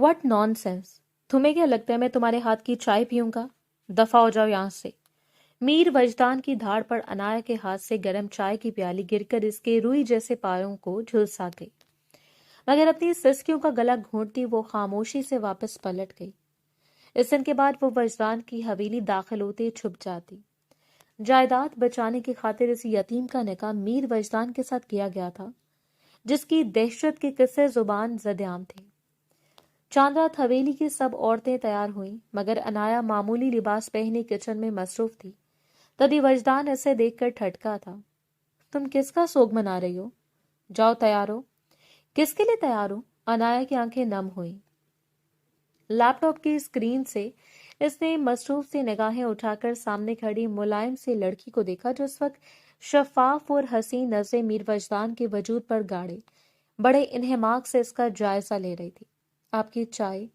What nonsense! तुम्हें क्या लगता है मैं तुम्हारे हाथ की चाय पीऊंगा? दफा हो जाओ यहां से। मीर वजदान की धाड़ पर अनाया के हाथ से गर्म चाय की प्याली गिरकर इसके रुई जैसे पैरों को झुलसा गई, मगर अपनी सिसकियों का गला घोंटती वो खामोशी से वापस पलट गई। इस दिन के बाद वो वजदान की हवेली दाखिल होते छुप जाती। जायदाद बचाने की खातिर इस यतीम का निकाह मीर वजदान के साथ किया गया था, जिसकी दहशत के किस्से जुबान ज़द-ए-आम थे। चांद रात हवेली की सब औरतें तैयार हुईं, मगर अनाया मामूली लिबास पहने किचन में मसरूफ थी। तभी वजदान इसे देखकर ठटका था। तुम किसका सोग मना रही हो? जाओ तैयार हो। किसके लिए तैयार हो? अनाया की आंखें नम हुईं। लैपटॉप की स्क्रीन से इसने मसरूफ सी निगाहें उठाकर सामने खड़ी मुलायम सी लड़की को देखा, जो इस वक्त शफाफ और हसीन नजरें मीर वजदान के वजूद पर गाड़े बड़े इन्हमाक से इसका जायजा ले रही थी। आपकी चाय।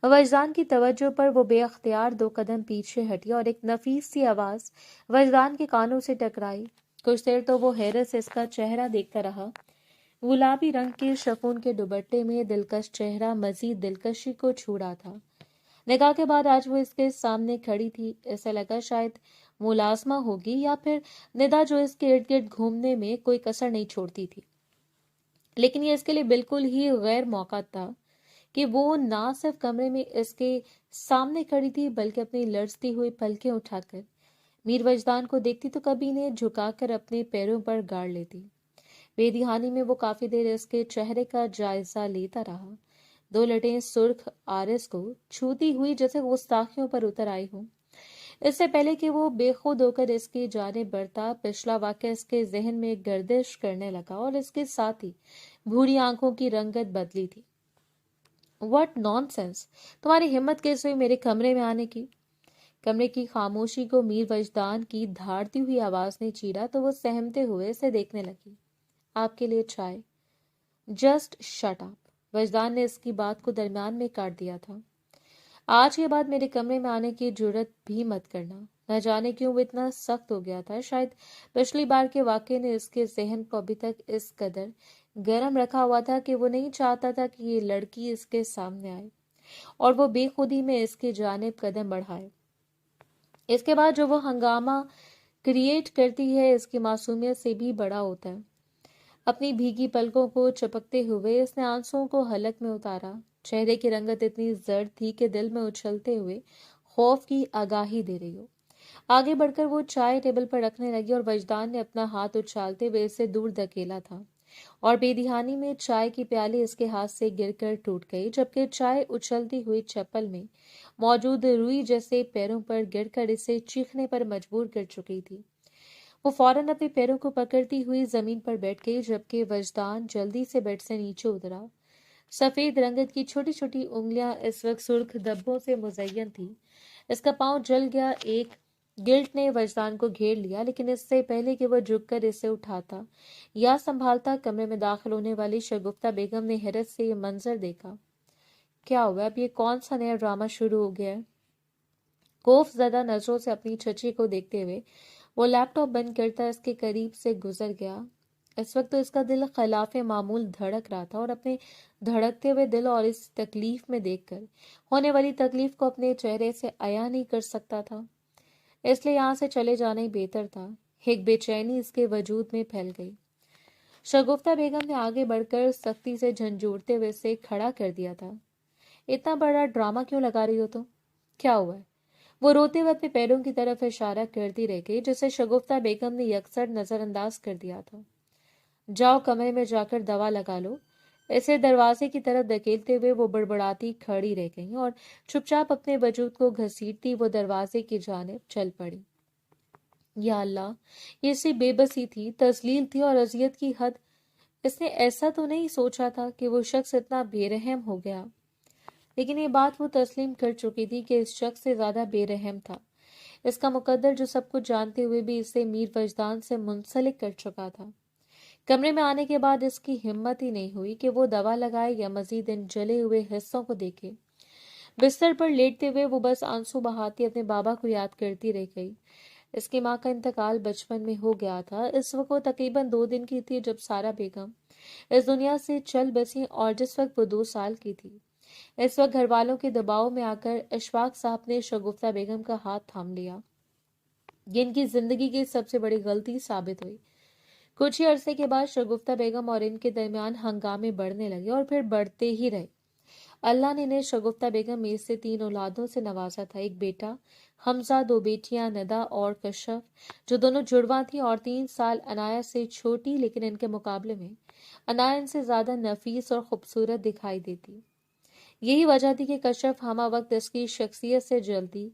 वजदान की तवज्जो पर वो बेअख्तियार 2 कदम पीछे हटी और एक नफीस सी आवाज वजदान के कानों से टकराई। कुछ देर तो वो हैरत से इसका चेहरा देखता रहा। गुलाबी रंग के शफून के दुपट्टे में दिलकश चेहरा मजीद दिलकशी को छू रहा था। निकाह के बाद आज वो इसके सामने खड़ी थी। ऐसा लगा शायद मुलाजमा होगी या फिर निदा, जो इसके इर्द गिर्द घूमने में कोई कसर नहीं छोड़ती थी। लेकिन ये इसके लिए बिल्कुल ही गैर मौका था कि वो ना सिर्फ कमरे में इसके सामने खड़ी थी, बल्कि अपनी लड़ती हुई पलकें उठाकर मीर वजदान को देखती तो कभी इन्हें झुकाकर अपने पैरों पर गाड़ लेती। बेदिहानी में वो काफी देर इसके चेहरे का जायजा लेता रहा। 2 लटें सुर्ख आरिस को छूती हुई जैसे गुस्ताखियों पर उतर आई हूं। इससे पहले कि वो बेखुद होकर इसकी जानिब बढ़ता, पिछला वाक़या इसके जहन में गर्दिश करने लगा और इसके साथ ही भूरी आंखों की रंगत बदली थी। What nonsense! तुम्हारी हिम्मत कैसे हुई मेरे कमरे में आने की? कमरे की खामोशी को मीर वजदान की धाड़ती हुई आवाज ने चीरा तो वो सहमते हुए इसे देखने लगी। आपके लिए चाय। Just shut up! वजदान ने इसकी बात को दरमियान में काट दिया था। आज के बाद मेरे कमरे में आने की जुर्रत भी मत करना। न जाने क्यों वो इतना सख्त हो गया था। शायद पिछली बार के वाक़ये ने इसके जहन को अभी तक इस कदर गर्म रखा हुआ था कि वो नहीं चाहता था कि ये लड़की इसके सामने आए और वो बेखुदी में इसके जानिब कदम बढ़ाए। इसके बाद जो वो हंगामा क्रिएट करती है, इसकी मासूमियत से भी बड़ा होता है। अपनी भीगी पलकों को चपकते हुए इसने आंसुओं को हलक में उतारा। चेहरे की रंगत इतनी जर्द थी कि दिल में उछलते हुए खौफ की आगाही दे रही हो। आगे बढ़कर वो चाय टेबल पर रखने लगी और वजदान ने अपना हाथ उछालते हुए इसे दूर धकेला था और बेदिहानी में चाय की प्याली इसके हाथ से गिरकर टूट गई, जबकि चाय उछलती हुई चप्पल में मौजूद रुई जैसे पैरों पर गिरकर इसे चीखने पर मजबूर कर चुकी थी। वो फौरन अपने पैरों को पकड़ती हुई जमीन पर बैठ गई, जबकि वजदान जल्दी से बेड से नीचे उतरा। सफेद रंगत की छोटी छोटी उंगलियां इस वक्त सुर्ख धब्बों से मुज़य्यन थी। इसका पांव जल गया। एक गिल्ट ने वजदान को घेर लिया, लेकिन इससे पहले कि वह झुककर इसे उठाता या संभालता, कमरे में दाखिल होने वाली शगुफ्ता बेगम ने हैरत से यह मंजर देखा। क्या हुआ? अब ये कौन सा नया ड्रामा शुरू हो गया है? खौफ ज़दा नजरों से अपनी चची को देखते हुए वो लैपटॉप बंद करता इसके करीब से गुजर गया। इस वक्त तो इसका दिल खिलाफ मामूल धड़क रहा था और अपने धड़कते हुए दिल और इस तकलीफ में देखकर होने वाली तकलीफ को अपने चेहरे से अया नहीं कर सकता था, इसलिए यहाँ से चले जाना ही बेहतर था। एक बेचैनी इसके वजूद में फैल गई। शगुफ्ता बेगम ने आगे बढ़कर सख्ती से झंझोड़ते हुए इसे खड़ा कर दिया था। इतना बड़ा ड्रामा क्यों लगा रही हो तुम? क्या हुआ है? वो रोते हुए अपने पैरों की तरफ इशारा करती रह गई, जिसे शगुफ्ता बेगम ने यकसर नजरअंदाज कर दिया था। जाओ कमरे में जाकर दवा लगा लो। इसे दरवाजे की तरफ धकेलते हुए वो बड़बड़ाती खड़ी रह गई और चुपचाप अपने वजूद को घसीटती वो दरवाजे की जानिब चल पड़ी। या अल्लाह, ये सी बेबसी थी, तजलील थी और अजियत की हद। इसने ऐसा तो नहीं सोचा था कि वो शख्स इतना बेरहम हो गया, लेकिन ये बात वो तस्लीम कर चुकी थी कि इस शख्स से ज्यादा बेरहम था इसका मुकद्दर, जो सब कुछ जानते हुए भी इसे मीर वजदान से मुंसलिक कर चुका था। कमरे में आने के बाद इसकी हिम्मत ही नहीं हुई कि वो दवा लगाए या मजीद इन जले हुए हिस्सों को देखे। बिस्तर पर लेटते हुए वो बस आंसू बहाती अपने बाबा को याद करती रह गई। इसकी माँ का इंतकाल बचपन में हो गया था। इस वक्त वो तकरीबन 2 दिन की थी जब सारा बेगम इस दुनिया से चल बसी और जिस वक्त वो 2 साल की थी। इस वक्त घर वालों के दबाव में आकर इशफाक साहब ने शगुफ्ता बेगम का हाथ थाम लिया। ये इनकी जिंदगी की सबसे बड़ी गलती साबित हुई। कुछ ही अरसे के बाद शगुफ्ता बेगम और इनके दरमियान हंगामे बढ़ने लगे और फिर बढ़ते ही रहे। अल्लाह ने इन्हें शगुफ्ता बेगम में से 3 औलादों से नवाजा था। एक बेटा हमजा, 2 बेटियां नदा और कशफ, जो दोनों जुड़वा थी और 3 साल अनाया से छोटी, लेकिन इनके मुकाबले में अनाया इनसे ज्यादा नफीस और खूबसूरत दिखाई देती। यही वजह थी कि कशफ हमा वक्त इसकी शख्सियत से जलती।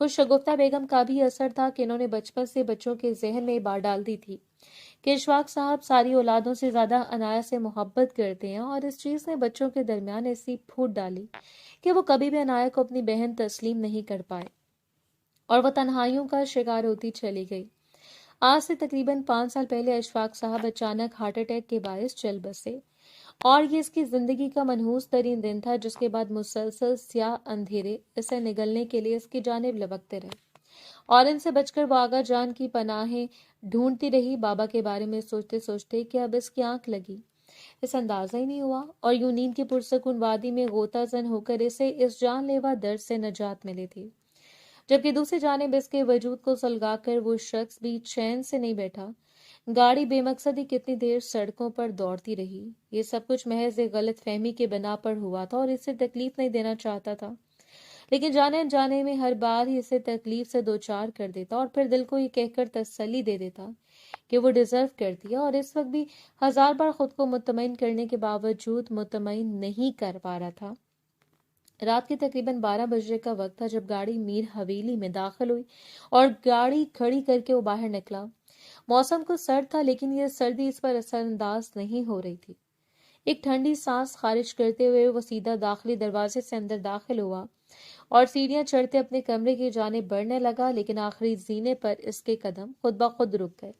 कुछ शगुफ्ता बेगम का भी असर था कि इन्होंने बचपन से बच्चों के जहन में बात डाल दी थी कि इशफाक साहब सारी औलादों से ज्यादा अनाया से मोहब्बत करते हैं, और इस चीज ने बच्चों के दरमियान ऐसी फूट डाली कि वो कभी भी अनाया को अपनी बहन तस्लीम नहीं कर पाए और वह तन्हाइयों का शिकार होती चली गई। आज से तकरीबन 5 साल पहले इशफाक साहब अचानक हार्ट अटैक के बायस चल बसे, और ये इसकी जिंदगी का मनहूस तरीन दिन था, जिसके बाद मुसलसल स्याह अंधेरे इसे निगलने के लिए इसकी जानिब लपकते रहे और इनसे बचकर वो आगा जान की पनाहें ढूंढती रही। बाबा के बारे में सोचते सोचते कि अब इसकी आंख लगी, इस अंदाजा ही नहीं हुआ, और यूं नींद की पुरसकून वादी में गोताजन होकर इसे इस जानलेवा दर्द से नजात मिली थी। जबकि दूसरी जानिब इसके वजूद को सुलगाकर वो शख्स भी चैन से नहीं बैठा। गाड़ी बेमकसद ही कितनी देर सड़कों पर दौड़ती रही। ये सब कुछ महज एक गलत फहमी के बिना पर हुआ था और इसे तकलीफ नहीं देना चाहता था, लेकिन जाने अनजाने में हर बार ही इसे तकलीफ से दो चार कर देता और फिर दिल को ये कहकर तसल्ली दे देता कि वो डिजर्व करती है, और इस वक्त भी 1000 बार खुद को मुतमईन करने के बावजूद मुतमईन नहीं कर पा रहा था। रात के तकरीबन 12 बजे का वक्त था जब गाड़ी मीर हवेली में दाखिल हुई और गाड़ी खड़ी करके वो बाहर निकला। मौसम कुछ सर्द था, लेकिन यह सर्दी इस पर असरअंदाज नहीं हो रही थी। एक ठंडी सांस खारिज करते हुए वो सीधा दाखिली दरवाजे से अंदर दाखिल हुआ और सीढ़ियां चढ़ते अपने कमरे की जानिब बढ़ने लगा, लेकिन आखिरी जीने पर इसके कदम खुद ब खुद रुक गए।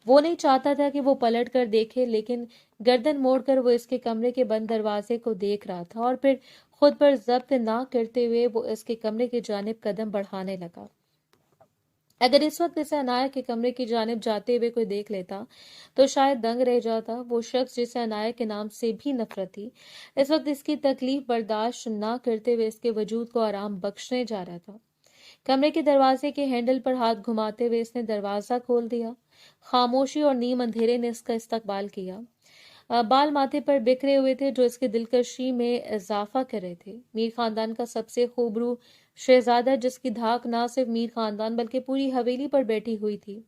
वो नहीं चाहता था कि वो पलट कर देखे, लेकिन गर्दन मोड़कर वो इसके कमरे के बंद दरवाजे को देख रहा था और फिर खुद पर जब्त ना करते हुए वो इसके कमरे की जानिब कदम बढ़ाने लगा। अगर इस वक्त इसे अनाया के कमरे की जानिब जाते हुए कोई देख लेता तो शायद दंग रह जाता। वो शख्स जिसे अनाया के नाम से भी नफरत थी, इस वक्त इसकी तकलीफ बर्दाश्त ना करते हुए इसके वजूद को आराम बख्शने जा रहा था। कमरे के दरवाजे के हैंडल पर हाथ घुमाते हुए इसने दरवाजा खोल दिया। खामोशी और नीम अंधेरे ने इसका इस्तकबाल किया। बाल माथे पर बिखरे हुए थे जो इसकी दिलकशी में इजाफा कर रहे थे। मीर खानदान का सबसे खूबरू शहजादा, जिसकी धाक ना सिर्फ मीर खानदान बल्कि पूरी हवेली पर बैठी हुई थी,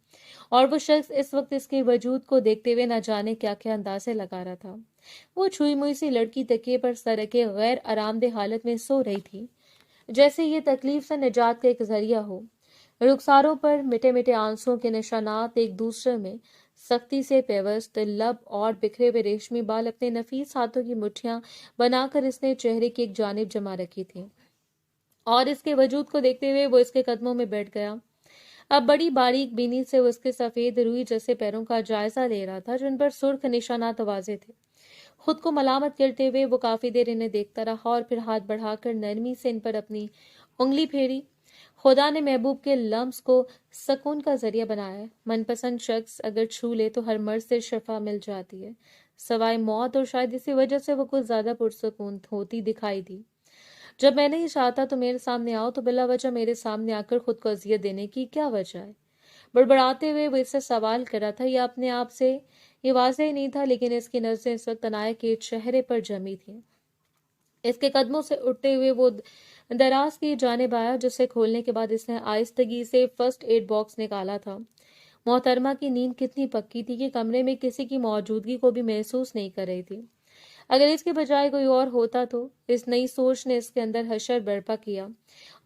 और वो शख्स इस वक्त इसके वजूद को देखते हुए न जाने क्या क्या अंदाजे लगा रहा था। वो छुई मुई सी लड़की तकिए पर सर रखे गैर आरामदेह हालत में सो रही थी, जैसे ये तकलीफ से निजात का एक जरिया हो। रुखसारों पर मिटे मिटे आंसुओं के निशानात एक दूसरे में सख्ती से पेवस्त, लब और बिखरे हुए रेशमी बाल अपने नफीस हाथों की मुट्ठियां बनाकर इसने चेहरे की एक जानिब जमा रखी थी, और इसके वजूद को देखते हुए वो इसके कदमों में बैठ गया। अब बड़ी बारीक बीनी से वो उसके सफेद रुई जैसे पैरों का जायजा ले रहा था, जिन पर सुर्ख निशानात वाजे थे। खुद को मलामत करते हुए वो काफी देर इन्हें देखता रहा और फिर हाथ बढ़ाकर नरमी से इन पर अपनी उंगली फेरी। खुदा ने महबूब के लम्स को सुकून का जरिया बनाया है। मनपसंद शख्स अगर छू ले तो हर मर्ज से शफा मिल जाती है, सवाए मौत, और शायद इसी वजह से वो कुछ ज्यादा पुरसकून होती दिखाई दी। जब मैं नहीं चाहता तो मेरे सामने आओ, तो बिला वजह मेरे सामने आकर खुद को अजियत देने की क्या वजह है? बड़बड़ाते हुए वो इससे सवाल कर रहा था। यह अपने आप से ये वाज़ेह नहीं था, लेकिन इसकी नजरें इस वक्त अनाया के चेहरे पर जमी थी। इसके कदमों से उठते हुए वो दराज की जानिब आया, जिसे खोलने के बाद इसने आहिस्तगी से फर्स्ट एड बॉक्स निकाला था। मोहतरमा की नींद कितनी पक्की थी कि कमरे में किसी की मौजूदगी को भी महसूस नहीं कर रही थी। अगर इसके बजाय कोई और होता तो? इस नई सोच ने इसके अंदर हशर बर्पा किया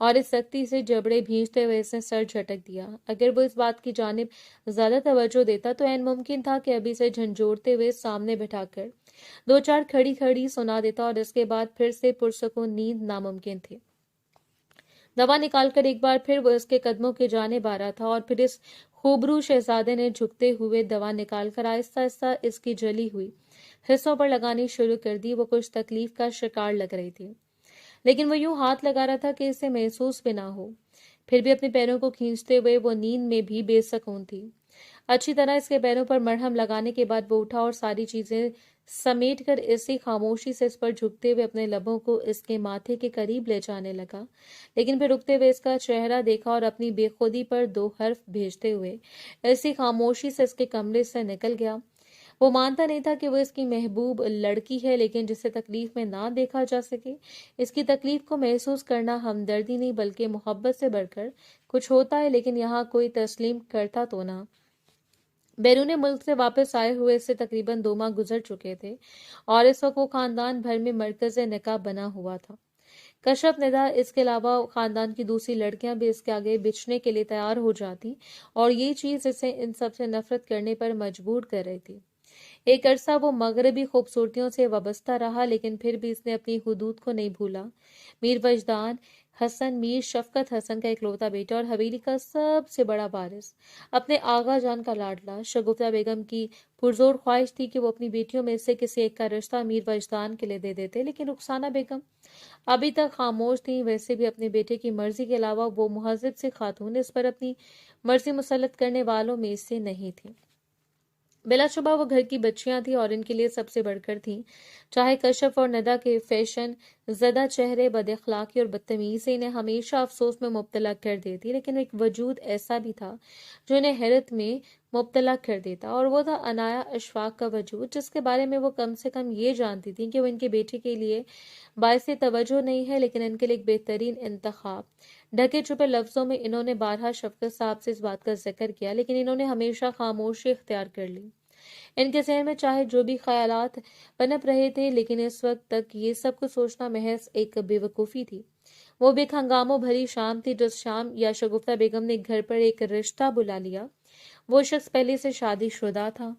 और इस सख्ती से जबड़े भींचते हुए इसने सर झटक दिया। अगर वो इस बात की जानिब ज्यादा तवज्जो देता तो ऐन मुमकिन था कि अभी से झंझोड़ते हुए सामने बिठाकर 2-4 खड़ी खड़ी सुना देता, और इसके बाद फिर से पुरसकून नींद नामुमकिन थी। दवा निकालकर एक बार फिर वो इसके कदमों के जानिब आ रहा था, और फिर इस खूबरू शहजादे ने झुकते हुए दवा निकालकर आहिस्ता आहिस्ता इसकी जली हुई हिस्सों पर लगानी शुरू कर दी। वो कुछ तकलीफ का शिकार लग रही थी, लेकिन वो यूं हाथ लगा रहा था कि इसे महसूस भी ना हो। फिर भी अपने पैरों को खींचते हुए वो नींद में भी बेसकून थी। अच्छी तरह इसके पैरों पर मरहम लगाने के बाद वो उठा और सारी चीजें समेट कर इसी खामोशी से इस पर झुकते हुए अपने लबों को इसके माथे के करीब ले जाने लगा, लेकिन फिर रुकते हुए इसका चेहरा देखा और अपनी बेखुदी पर 2 हर्फ भेजते हुए इसी खामोशी से इसके कमरे से निकल गया। वो मानता नहीं था कि वो इसकी महबूब लड़की है, लेकिन जिसे तकलीफ में ना देखा जा सके। इसकी तकलीफ को महसूस करना हमदर्दी नहीं बल्कि मोहब्बत से बढ़कर कुछ होता है, लेकिन यहाँ कोई तस्लीम करता तो ना। बैरून मुल्क से वापस आए हुए इससे तकरीबन 2 माह गुजर चुके थे और इस वक्त वो खानदान भर में मरकज़ निकाह बना हुआ था। कश्यप, निदा, इसके अलावा खानदान की दूसरी लड़कियां भी इसके आगे बिछने के लिए तैयार हो जाती और ये चीज इसे इन सबसे नफरत करने पर मजबूर कर रही थी। एक अरसा वो मगरबी खूबसूरतियों से वाबस्ता रहा, लेकिन फिर भी इसने अपनी हुदूद को नहीं भूला। मीर वजदान हसन मीर शफकत हसन का इकलौता बेटा और हवेली का सबसे बड़ा वारिस, अपने आगा जान का लाडला, शगुफ्ता बेगम की पुरजोर ख्वाहिश थी कि वो अपनी बेटियों में से किसी एक का रिश्ता मीर वजदान के लिए दे देते, लेकिन रुखसाना बेगम अभी तक खामोश थी। वैसे भी अपने बेटे की मर्जी के अलावा वो मुहज़्ज़ब सी खातून इस पर अपनी मर्जी मुसल्लत करने वालों में से नहीं थी। बिलाशुबा वो घर की बच्चियां थी और इनके लिए सबसे बढ़कर थी। चाहे कश्यप और नदा के फैशन ज़दा चेहरे बदअखलाकी और बदतमीजी इन्हें हमेशा अफसोस में मुब्तला कर देती, लेकिन एक वजूद ऐसा भी था जो इन्हें हैरत में मुब्तला कर देता, और वो था अनाया अशफाक का वजूद, जिसके बारे में वो कम से कम ये जानती थी कि वो इनके बेटे के लिए बायसे तवज्जो नहीं है, लेकिन इनके लिए एक बेहतरीन इंतखाब। ढके छुपे लफ्जों में इन्होंने बारहा शफकत साहब से इस बात का जिक्र किया, लेकिन इन्होंने हमेशा खामोशी इख्तियार कर ली। इनके ज़हन में चाहे जो भी ख्यालात पनप रहे थे, लेकिन इस वक्त तक ये सब कुछ सोचना महज एक बेवकूफ़ी थी। वो भी एक हंगामों भरी शाम थी जिस शाम या शगुफ्ता बेगम ने घर पर एक रिश्ता बुला लिया। वो शख्स पहले से शादीशुदा था,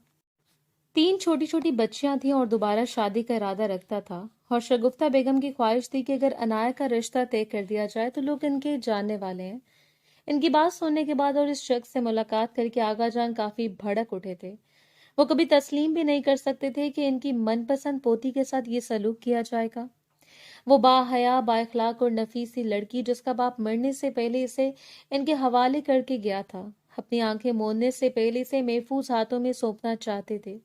3 छोटी छोटी बच्चियां थीं और दोबारा शादी का इरादा रखता था। और शगुफ्ता बेगम की ख्वाहिश थी कि अगर अनाया का रिश्ता तय कर दिया जाए तो लोग इनके जानने वाले हैं। इनकी बात सुनने के बाद और इस शख्स से मुलाकात करके आगा जान काफी भड़क उठे थे। वो कभी तस्लीम भी नहीं कर सकते थे कि इनकी मनपसंद पोती के साथ ये सलूक किया जाएगा। वो बाहया, बाइखलाक और नफीसी लड़की जिसका बाप मरने से पहले इसे इनके हवाले करके गया था, अपनी आंखें मूंदने से पहले इसे महफूज हाथों में सौंपना चाहते थे।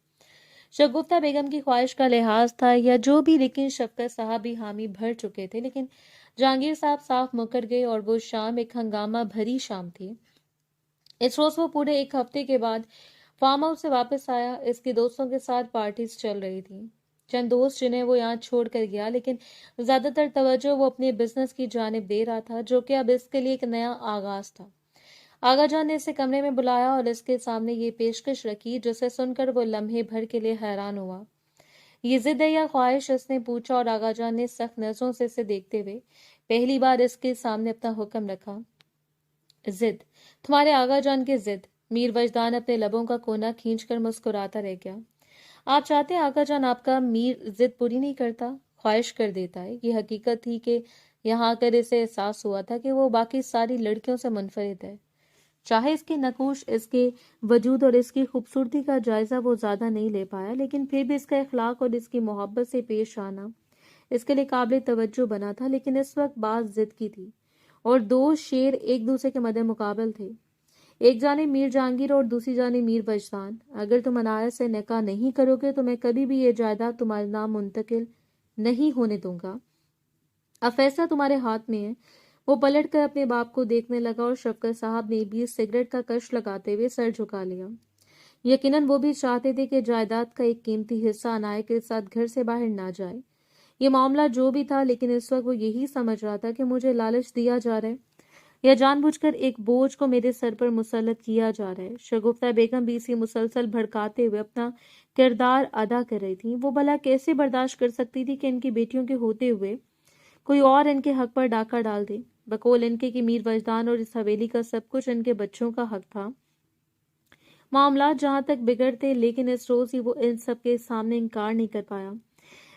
शगुफ्ता बेगम की ख्वाहिश का लिहाज था या जो भी, लेकिन शफकत साहब भी हामी भर चुके थे। लेकिन जहांगीर साहब साफ मुकर गए और वो शाम एक हंगामा भरी शाम थी। इस रोज वो पूरे एक हफ्ते के बाद फार्म हाउस से वापस आया। इसके दोस्तों के साथ पार्टीज चल रही थी। चंद दोस्त जिन्हें वो यहाँ छोड़ कर गया, लेकिन ज्यादातर तवज्जो वो अपने बिजनेस की जानिब दे रहा था, जो कि अब इसके लिए एक नया आगाज था। आगा जान ने इसे कमरे में बुलाया और इसके सामने ये पेशकश रखी, जिसे सुनकर वो लम्हे भर के लिए हैरान हुआ। ये जिद है या ख्वाहिश, इसने पूछा, और आगा जान ने सख्त नजरों से इसे देखते हुए पहली बार इसके सामने अपना हुक्म रखा। जिद? तुम्हारे आगा जान की जिद? मीर वजदान अपने लबों का कोना खींचकर मुस्कुराता रह गया। आप चाहते हैं आगा जान आपका मीर जिद पूरी नहीं करता, ख्वाहिश कर देता है। ये हकीकत थी कि यहाँ आकर इसे एहसास हुआ था कि वो बाकी सारी लड़कियों से मुनफरिद है। चाहे इसके नकूश, इसके वजूद और इसकी खूबसूरती का जायजा वो ज्यादा नहीं ले पाया, लेकिन फिर भी इसका इखलाक और इसकी मोहब्बत से पेश आना इसके लिए काबिल तवज्जो बना था। लेकिन इस वक्त बात जिद की थी और 2 शेर एक दूसरे के मद्दे मुकाबल थे। एक जाने मीर जहांगीर और दूसरी जाने मीर वजदान। अगर तुम अनाया से निकाह नहीं करोगे तो मैं कभी भी ये जायदाद तुम्हारे नाम मुंतकिल नहीं होने दूंगा। अब फैसला तुम्हारे हाथ में है। वो पलट कर अपने बाप को देखने लगा और शफकत साहब ने भी सिगरेट का कश लगाते हुए सर झुका लिया। यकीनन वो भी चाहते थे कि जायदाद का एक कीमती हिस्सा अनाया के साथ घर से बाहर ना जाए। ये मामला जो भी था, लेकिन इस वक्त वो यही समझ रहा था कि मुझे लालच दिया जा रहा है या जानबूझकर एक बोझ को मेरे सर पर मुसल्लत किया जा रहा है। शगुफ्ता बेगम भी इसी मुसलसल भड़काते हुए अपना किरदार अदा कर रही थी। वो भला कैसे बर्दाश्त कर सकती थी कि इनकी बेटियों के होते हुए कोई और इनके हक पर डाका डाल दे। बकौल इनके कि मीर वजदान और इस हवेली का सब कुछ इनके बच्चों का हक था। मामला जहां तक बिगड़ते, लेकिन इस रोज ही वो इन सब के सामने इनकार नहीं कर पाया।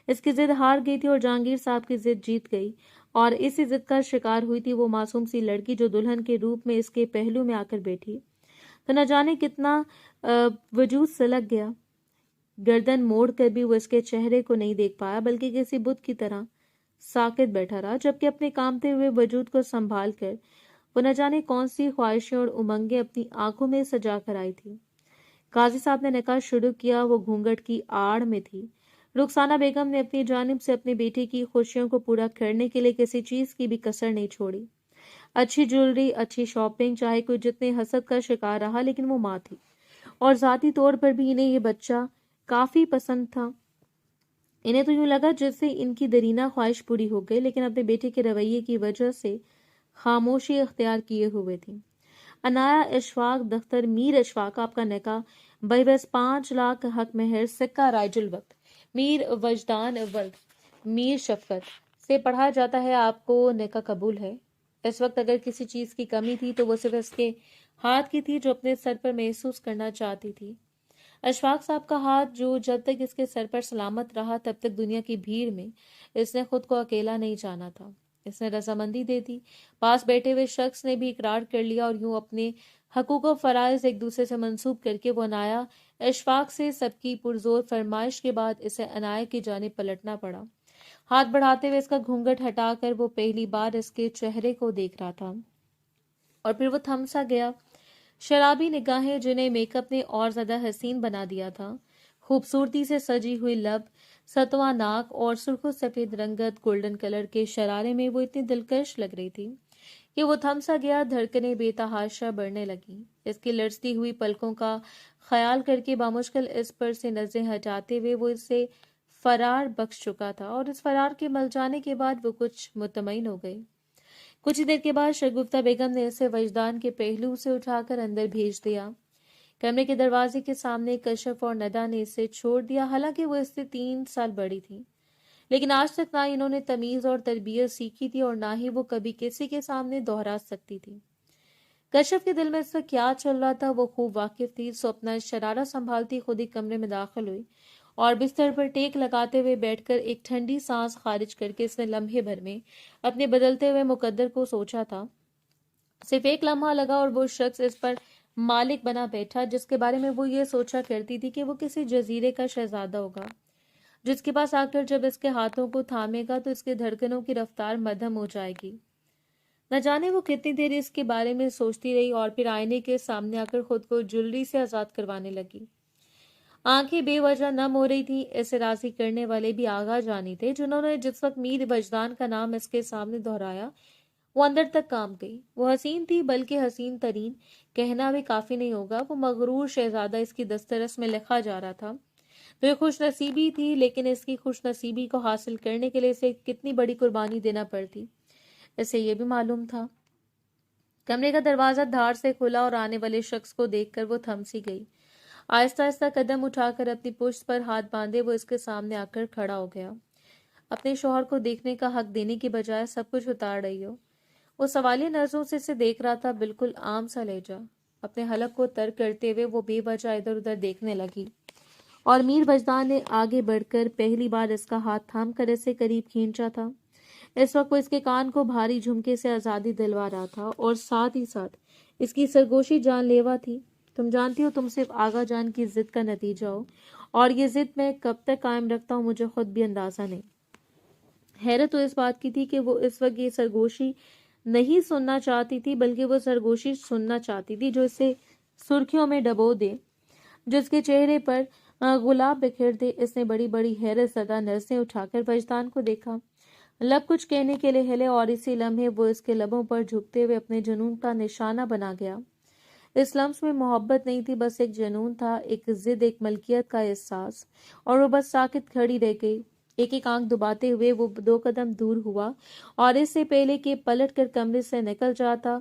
इसकी जिद हार गई थी और जहांगीर साहब की जिद जीत गई, और इसी जिद का शिकार हुई थी वो मासूम सी लड़की जो दुल्हन के रूप में इसके पहलू में आकर बैठी। तो न जाने कितना वजूद सलग गया। गर्दन मोड़ कर भी वो इसके चेहरे को नहीं देख पाया, बल्कि किसी बुत की तरह साकित बैठा रहा, जबकि अपने कामते हुए वजूद को संभाल कर वो न जाने कौन सी ख्वाहिशें और उमंगें अपनी आंखों में सजा कर आई थी। काजी साहब ने निकाह शुरू किया। वो घूंघट की आड़ में थी। रुखसाना बेगम ने अपनी जानिब से अपने बेटे की खुशियों को पूरा करने के लिए किसी चीज की भी कसर नहीं छोड़ी। अच्छी ज्वेलरी, अच्छी शॉपिंग, चाहे कोई जितने हसद का शिकार रहा, लेकिन वो माँ थी और जाती तौर पर भी इन्हें ये बच्चा काफी पसंद था। इन्हें तो यूं लगा जैसे इनकी दरीना ख्वाहिश पूरी हो गई, लेकिन अपने बेटे के रवैये की वजह से खामोशी इख्तियार किए हुए थी। अनाया इशफाक दख्तर मीर इशफाक, आपका निकाह बस 5 लाख हक मेहर सिक्का राइजुल वक्त मीर वजदान वल्द मीर शफकत से पढ़ा जाता है। आपको निकाह कबूल है। इस वक्त अगर किसी चीज की कमी थी तो वो सिर्फ इसके हाथ की थी, जो अपने सर पर महसूस करना चाहती थी। अशफाक साहब का हाथ, जो जब तक इसके सर पर सलामत रहा तब तक दुनिया की भीड़ में इसने खुद को अकेला नहीं जाना था। इसने रजामंदी दे दी। पास बैठे हुए शख्स ने भी इकरार कर लिया और यूं अपने हकूक व फराइज एक दूसरे से मंसूब करके वो अनाया अशफाक से सबकी पुरजोर फरमाइश के बाद इसे अनाया की जानिब पलटना पड़ा। हाथ बढ़ाते हुए इसका घूंघट हटाकर वो पहली बार इसके चेहरे को देख रहा था और फिर वो थम सा गया। शराबी निगाहें जिन्हें मेकअप ने और ज्यादा हसीन बना दिया था, खूबसूरती से सजी हुई लब, सतवा नाक और सुर्खो सफेद रंगत गोल्डन कलर के शरारे में वो इतनी दिलकश लग रही थी कि वो थम सा गया। धड़कनें बेतहाशा बढ़ने लगी। इसकी लड़ती हुई पलकों का ख्याल करके बामुश्किल इस पर से नजरें हटाते हुए वो इससे फरार बख्श चुका था और इस फरार के मल जाने के बाद वो कुछ मुतमईन हो गई। कुछ ही देर के बाद शगुफ्ता बेगम ने इसे वजदान के पहलू से उठाकर अंदर भेज दिया। कमरे के दरवाजे के सामने कशफ और नदा ने इसे छोड़ दिया। हालांकि वो इससे 3 साल बड़ी थी, लेकिन आज तक ना इन्होंने तमीज और तरबियत सीखी थी और ना ही वो कभी किसी के सामने दोहरा सकती थी। कशफ के दिल में इससे क्या चल रहा था वो खूब वाकिफ थी। सो अपना शरारा संभालती खुद ही कमरे में दाखिल हुई और बिस्तर पर टेक लगाते हुए बैठकर एक ठंडी सांस खारिज करके इसने लम्हे भर में अपने बदलते हुए मुकद्दर को सोचा था। सिर्फ एक लम्हा लगा और वो शख्स इस पर मालिक बना बैठा, जिसके बारे में वो ये सोचा करती थी कि वो किसी जजीरे का शहजादा होगा, जिसके पास आकर जब इसके हाथों को थामेगा तो इसके धड़कनों की रफ्तार मध्यम हो जाएगी। न जाने वो कितनी देर इसके बारे में सोचती रही और फिर आईने के सामने आकर खुद को ज्वेलरी से आजाद करवाने लगी। आंखें बेवजह नम हो रही थी। इसे राजी करने वाले भी आगा जानी थे। जिन्होंने जिस वक्त मीर वजदान का नाम इसके सामने दोहराया वो अंदर तक काम गई। वो हसीन थी, बल्कि हसीन तरीन कहना भी काफी नहीं होगा। वो मगरूर शहजादा इसकी दस्तरस में लिखा जा रहा था। तो ये खुश नसीबी थी, लेकिन इसकी खुश नसीबी को हासिल करने के लिए इसे कितनी बड़ी कुर्बानी देना पड़ती, इसे ये भी मालूम था। कमरे का दरवाजा धार से खुला और आने वाले शख्स को देखकर वो थम सी गई। आहिस्ता आहिस्ता कदम उठाकर अपनी पुश्त पर हाथ बांधे वो इसके सामने आकर खड़ा हो गया। अपने शौहर को देखने का हक देने की बजाय सब कुछ उतार रही हो। वो सवालिया नजरों से इसे देख रहा था, बिल्कुल आम सा लहजा। अपने हलक को तर्क करते हुए वो बेवजह इधर उधर देखने लगी और मीर वजदान ने आगे बढ़कर पहली बार इसका हाथ थाम कर इसे करीब खींचा था। इस वक्त वो इसके कान को भारी झुमके से आजादी दिलवा रहा था और साथ ही साथ इसकी सरगोशी जानलेवा थी। तुम जानती हो, तुम सिर्फ आगा जान की जिद का नतीजा हो और ये जिद मैं कब तक कायम रखता हूँ मुझे खुद भी अंदाजा नहीं। हैरत तो इस बात की थी कि वो इस वक्त ये सरगोशी नहीं सुनना चाहती थी, बल्कि वो सरगोशी सुनना चाहती थी जो इसे सुर्खियों में डबो दे, जिसके चेहरे पर गुलाब बिखेर दे। इसने बड़ी बड़ी हैरत ज़दा नजरें उठाकर वजदान को देखा। लब कुछ कहने के लिए हिले और इसी लम्हे वो इसके लबों पर झुकते हुए अपने जुनून का निशाना बना गया। इस लम्स में मोहब्बत नहीं थी, बस एक जुनून था, एक जिद, एक मलकियत का एहसास। और वो बस साकित खड़ी रह गई। एक एक आंख दुबाते हुए वो 2 कदम दूर हुआ और इससे पहले कि पलट कर कमरे से निकल जाता,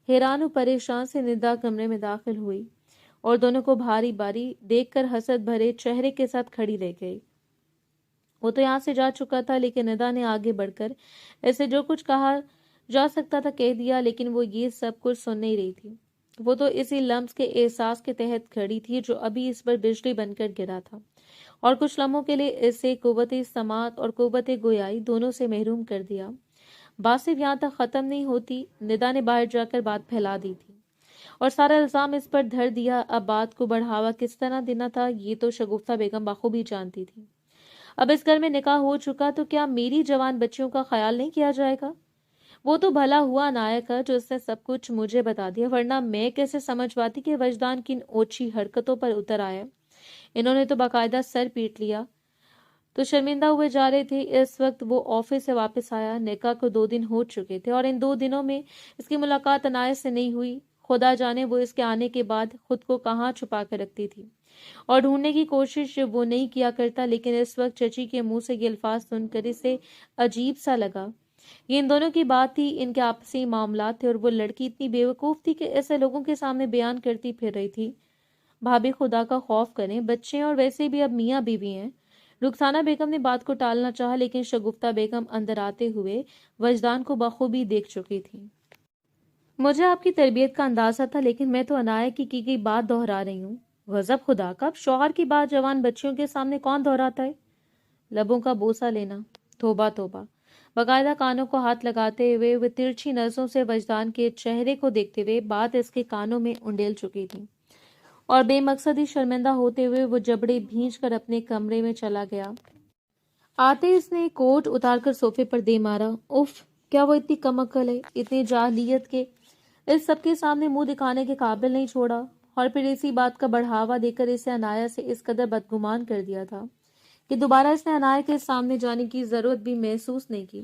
हैरान और परेशान से निदा कमरे में दाखिल हुई और दोनों को भारी भारी देखकर हसद भरे चेहरे के साथ खड़ी रह गई। वो तो यहाँ से जा चुका था, लेकिन निदा ने आगे बढ़कर ऐसे जो कुछ कहा जा सकता था कह दिया, लेकिन वो ये सब कुछ सुन नहीं रही थी। वो तो इसी लम्स के एहसास के तहत खड़ी थी जो अभी इस पर बिजली बनकर गिरा था और कुछ लम्हों के लिए इसे कुव्वत समात और कुव्वत गोयाई दोनों से महरूम कर दिया। बात सिर्फ यहाँ तक खत्म नहीं होती। निदा ने बाहर जाकर बात फैला दी थी और सारा इल्जाम इस पर धर दिया। अब बात को बढ़ावा किस तरह देना था ये तो शगुफ्ता बेगम बखूबी जानती थी। अब इस घर में निकाह हो चुका तो क्या मेरी जवान बच्चियों का ख्याल नहीं किया जाएगा? वो तो भला हुआ नायक है जो इसने सब कुछ मुझे बता दिया, वरना मैं कैसे समझ पाती कि वजदान की इन ओछी हरकतों पर उतर आया। इन्होंने तो बाकायदा सर पीट लिया। तो शर्मिंदा हुए जा रहे थे। इस वक्त वो ऑफिस से वापस आया। निकाह को 2 दिन हो चुके थे और इन 2 दिनों में इसकी मुलाकात अनायत से नहीं हुई। खुदा जाने वो इसके आने के बाद खुद को कहाँ छुपा कर रखती थी और ढूंढने की कोशिश वो नहीं किया करता। लेकिन इस वक्त चची के मुंह से ये अल्फाज सुनकर इसे अजीब सा लगा। ये इन दोनों की बात थी, इनके आपसी मामलात थे और वो लड़की इतनी बेवकूफ थी कि ऐसे लोगों के सामने बयान करती फिर रही थी। भाभी खुदा का खौफ करें, बच्चे और वैसे भी अब मियाँ बीवी हैं। रुखसाना बेगम ने बात को टालना चाहा, लेकिन शगुफ्ता बेगम अंदर आते हुए वजदान को बखूबी देख चुकी थी। मुझे आपकी तरबियत का अंदाजा था, लेकिन मैं तो अनाया की गई बात दोहरा रही हूँ। गजब खुदा का, अब शौहर की बात जवान बच्चियों के सामने कौन दोहराता है? लबों का बोसा लेना, तोबा तोबा। बाकायदा कानों को हाथ लगाते हुए वे तिरछी नजरों से वजदान के चेहरे को देखते हुए बात इसके कानों में उंडेल चुकी थी और बेमकसद ही शर्मिंदा होते हुए वो जबड़े भींच कर अपने कमरे में चला गया। आते इसने कोट उतारकर सोफे पर दे मारा। उफ, क्या वो इतनी कम अक्ल है, इतनी जाहिलियत के इस सबके सामने मुंह दिखाने के काबिल नहीं छोड़ा। और फिर इसी बात का बढ़ावा देकर इसे अनाया से इस कदर बदगुमान कर दिया था कि दोबारा इसने अनाया के सामने जाने की जरूरत भी महसूस नहीं की।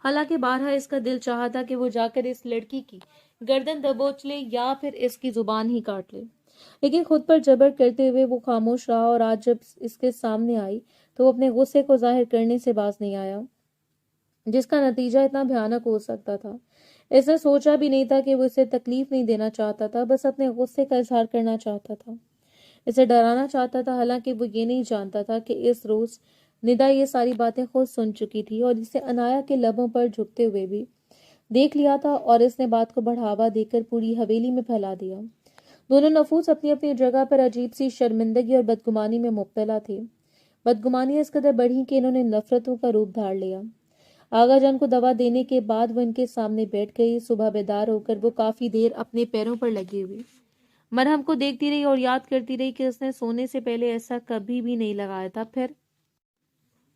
हालांकि बारहा इसका दिल चाहा था कि वो जाकर इस लड़की की गर्दन दबोच ले या फिर इसकी जुबान ही काट ले, लेकिन खुद पर जबर करते हुए वो खामोश रहा और आज जब इसके सामने आई तो वो अपने गुस्से को जाहिर करने से बाज नहीं आया, जिसका नतीजा इतना भयानक हो सकता था। इसने सोचा भी नहीं था कि वो इसे तकलीफ नहीं देना चाहता था, बस अपने गुस्से का इजहार करना चाहता था, इसे डराना चाहता था। हालांकि वो ये नहीं जानता था कि इस रोज निदा ये सारी बातें खुद सुन चुकी थी और इसे अनाया के लबों पर झुकते हुए भी देख लिया था और इसने बात को बढ़ावा देकर पूरी हवेली में फैला दिया। दोनों नफूस अपनी अपनी जगह पर अजीब सी शर्मिंदगी और बदगुमानी में मुब्तला थे। बदगुमानी इस कदर बढ़ी कि इन्होंने नफरतों का रूप धार लिया। आगा जान को दवा देने के बाद वो इनके सामने बैठ गई। सुबह बेदार होकर वो काफी देर अपने पैरों पर लगी हुई मरहम को देखती रही और याद करती रही कि उसने सोने से पहले ऐसा कभी भी नहीं लगाया था। फिर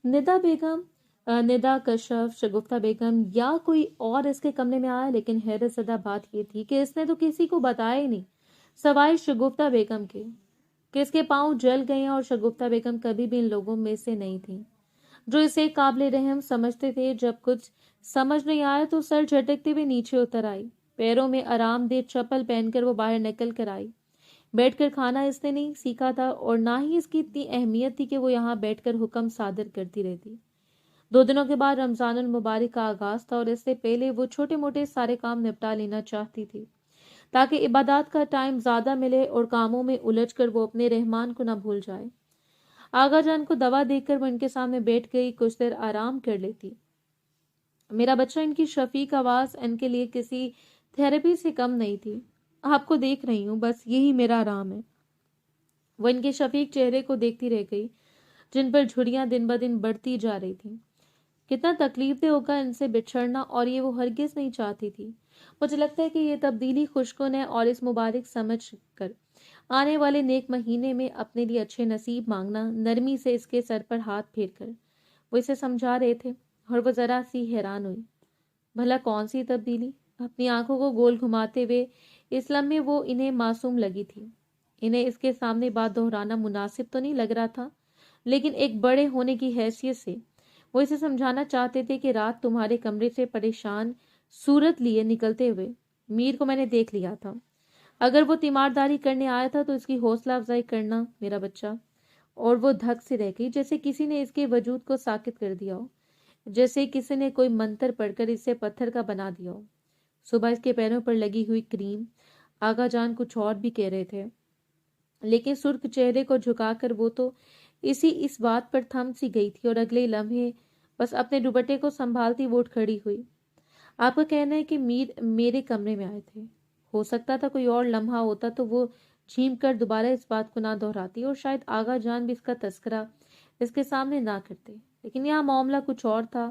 निदा कशफ, शगुफ्ता बेगम या कोई और इसके कमरे में आया, लेकिन हैरत ज़दा बात यह थी कि इसने तो किसी को बताया ही नहीं सवाए शगुफ्ता बेगम के, कि इसके पांव जल गए और शगुफ्ता बेगम कभी भी इन लोगों में से नहीं थी जो इसे काबिल रहम समझते थे। जब कुछ समझ नहीं आया तो सर झटकते हुए नीचे उतर आई। पैरों में आरामदेह चप्पल पहनकर वो बाहर निकल कर आई। बैठकर खाना इसने नहीं सीखा था और ना ही इसकी इतनी अहमियत थी कि वो यहाँ बैठकर हुक्म सादर करती रहती। 2 दिनों के बाद रमजानुल मुबारक का आगाज था और इससे पहले वो छोटे मोटे सारे काम निपटा लेना चाहती थी ताकि इबादत का टाइम ज्यादा मिले और कामों में उलझकर वो अपने रहमान को न भूल जाए। आगा जान को दवा देकर वो इनके सामने बैठ गई। कुछ देर आराम कर लेती। मेरा बच्चा, इनकी शफीक आवाज इनके लिए किसी थेरेपी से कम नहीं थी। आपको देख रही हूँ, बस यही मेरा आराम है। वो इनके शफीक चेहरे को देखती रह गई जिन पर झुर्रियां दिन ब दिन बढ़ती जा रही थी। कितना तकलीफदेह होगा इनसे बिछड़ना, और ये वो हरगिज नहीं चाहती थी। मुझे लगता है कि ये तब्दीली खुशकुन है और इस मुबारक समझ कर आने वाले नेक महीने में अपने लिए अच्छे नसीब मांगना। नरमी से इसके सर पर हाथ फेर कर वो इसे समझा रहे थे और वो जरा सी हैरान हुई। भला कौन सी तब्दीली? अपनी आंखों को गोल घुमाते हुए इस लम्हे वो इन्हें मासूम लगी थी। इन्हें इसके सामने बात दोहराना मुनासिब तो नहीं लग रहा था, लेकिन एक बड़े होने की हैसियत से वो इसे समझाना चाहते थे कि रात तुम्हारे कमरे से परेशान सूरत लिए निकलते हुए मीर को मैंने देख लिया था। अगर वो तीमारदारी करने आया था तो इसकी हौसला अफजाई करना मेरा बच्चा। और वो धक से रह गई, जैसे किसी ने इसके वजूद को साकित कर दिया हो, जैसे किसी ने कोई मंत्र पढ़कर इसे पत्थर का बना दिया हो। सुबह इसके पैरों पर लगी हुई क्रीम। आगा जान कुछ और भी कह रहे थे, लेकिन सुर्ख चेहरे को झुकाकर वो तो इस बात पर थम सी गई थी और अगले लम्हे बस अपने दुपट्टे को संभालती वो उठ खड़ी हुई। आपका कहना है कि मीर मेरे कमरे में आए थे? हो सकता था कोई और लम्हा होता तो वो झीम कर दोबारा इस बात को ना दोहराती और शायद आगा जान भी इसका तस्करा इसके सामने ना करते, लेकिन यहाँ मामला कुछ और था।